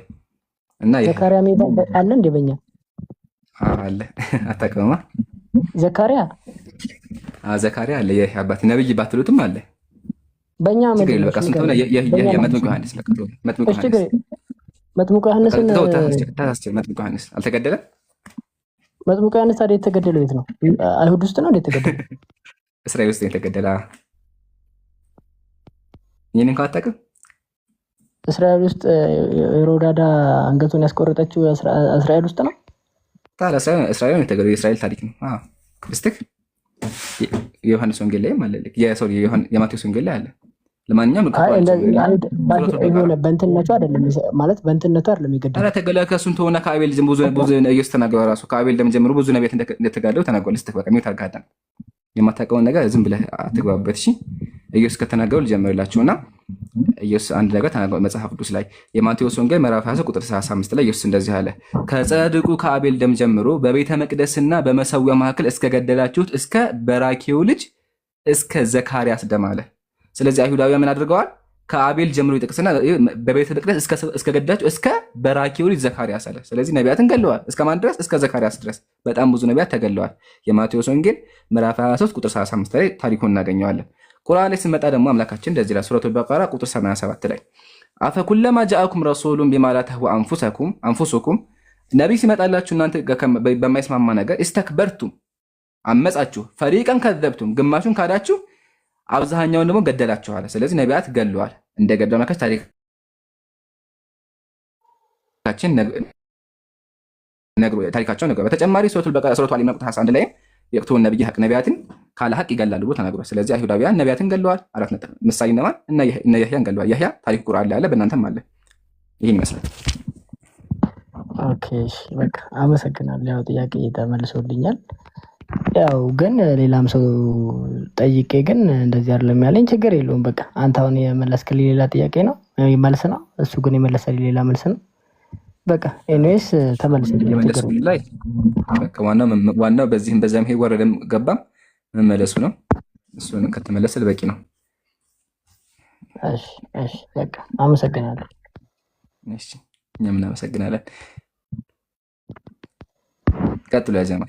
Speaker 2: እና
Speaker 10: ዘካሪያ የሚባል አለ እንዴ? በእኛ
Speaker 2: አለ። አታውቅም?
Speaker 10: ዘካሪያ
Speaker 2: ዘካሪያ አለ። ይሄ አባት ነብይ ባትሉትም አለ።
Speaker 10: በእኛ
Speaker 2: መጥምቁ ዮሐንስ
Speaker 10: መጥምቁ ዮሐንስን
Speaker 2: መጥምቁ ዮሐንስ አልተገደለም?
Speaker 10: መጥምቁ ዮሐንስ ታዲያ የተገደለው የት ነው? አይሁድ ውስጥ ነው የተገደለው?
Speaker 2: እስራኤል ውስጥ የተገደለ። ይህን እንኳን አታውቅም?
Speaker 10: እስራኤል ውስጥ ሄሮዳዳ አንገቱን ያስቆረጠችው እስራኤል ውስጥ ነው።
Speaker 2: እስራኤል የተገደለው የእስራኤል ታሪክ ነው። ክርስቲክ የዮሐንስ ወንጌል ላይ ማለት የማቴዎስ ወንጌል ላይ አለ። ለማንኛውም በእንትነቱ አይደለም ማለት በእንትነቱ አይደለም የገደለው። ኧረ ተገላ ከእሱን ተሆነ ከአቤል ብዙ ኢየሱስ ተናገረ። ራሱ ከአቤል ደም ጀምሮ ብዙ ነቢያት እንደተጋደሉ ተናግሯል። ስትክ በቃ ሚውት አጋዳም። የማታውቀውን ነገር ዝም ብለህ አትግባበት። እሺ ኢየሱስ ከተናገሩ ልጀምርላችሁና ኢየሱስ አንድ ነገር ተናግሯል መጽሐፍ ቅዱስ ላይ የማቴዎስ ወንጌል ምዕራፍ 20 ቁጥር 35 ላይ ኢየሱስ እንደዚህ አለ፣ ከጻድቁ ከአቤል ደም ጀምሮ በቤተ መቅደስና በመሰዊያ መካከል እስከገደላችሁት እስከ በራኪው ልጅ እስከ ዘካርያስ ደም አለ። ስለዚህ አይሁዳውያን ምን አድርገዋል? ከአቤል ጀምሮ ይጠቅስና በቤተ መቅደስ እስከገደላችሁ እስከ በራኪው ልጅ ዘካርያስ አለ። ስለዚህ ነቢያትን ገለዋል። እስከማን ድረስ? እስከ ዘካርያስ ድረስ በጣም ብዙ ነቢያት ተገለዋል። የማቴዎስ ወንጌል ምዕራፍ 23 ቁጥር 35 ላይ ታሪኩን እናገኘዋለን። ቁርአን ላይ ስንመጣ ደግሞ አምላካችን እንደዚህ ይላል ሱረቱል በቀራ ቁጥር 87 ላይ አፈኩለማ ጃአኩም ረሱሉን ቢማ ላ ተህዋ አንፉሱኩም ነቢይ ሲመጣላችሁ እናንተ በማይስማማ ነገር እስተክበርቱም አመጻችሁ፣ ፈሪቀን ከዘብቱም ግማሹን ካዳችሁ፣ አብዛኛውን ደግሞ ገደላችኋል። ስለዚህ ነቢያት ገለዋል። እንደገደሉ መካከል ታሪካቸው ነግሯል። በተጨማሪ ሱረቱል በቀራ ሱረቱ አሊ ኢምራን ቁጥር 11 ላይ የቅቱን ነብይ ሐቅ ነቢያትን ካለ ሐቅ ይገላሉ ብሎ ተናግሯል። ስለዚህ አይሁዳውያን ነቢያትን ገለዋል። አራት ነጥብ። ምሳሌ እነማን? እነ ያህያን ገለዋል። ያህያ ታሪክ ቁርአን ላይ አለ፣ በእናንተም አለ። ይህን ይመስላል።
Speaker 10: ኦኬ በቃ አመሰግናለሁ። ያው ጥያቄ ተመልሶልኛል። ያው ግን ሌላም ሰው ጠይቄ ግን እንደዚህ አይደለም ያለኝ፣ ችግር የለውም። በቃ አንተ አሁን የመለስክልኝ ሌላ ጥያቄ ነው መልስ ነው፣ እሱ ግን የመለሰልኝ ሌላ መልስ ነው። በቃ ኤኒዌይስ ተመልሶልኝ
Speaker 2: ላይ በቃ ዋናው በዚህም በዛም ሄድ ወረደም ገባም መመለሱ ነው። እሱን ከተመለሰል በቂ ነው።
Speaker 10: እሺ በቃ አመሰግናለሁ።
Speaker 2: እሺ እኛም እናመሰግናለን። ቀጥሎ ያዘማ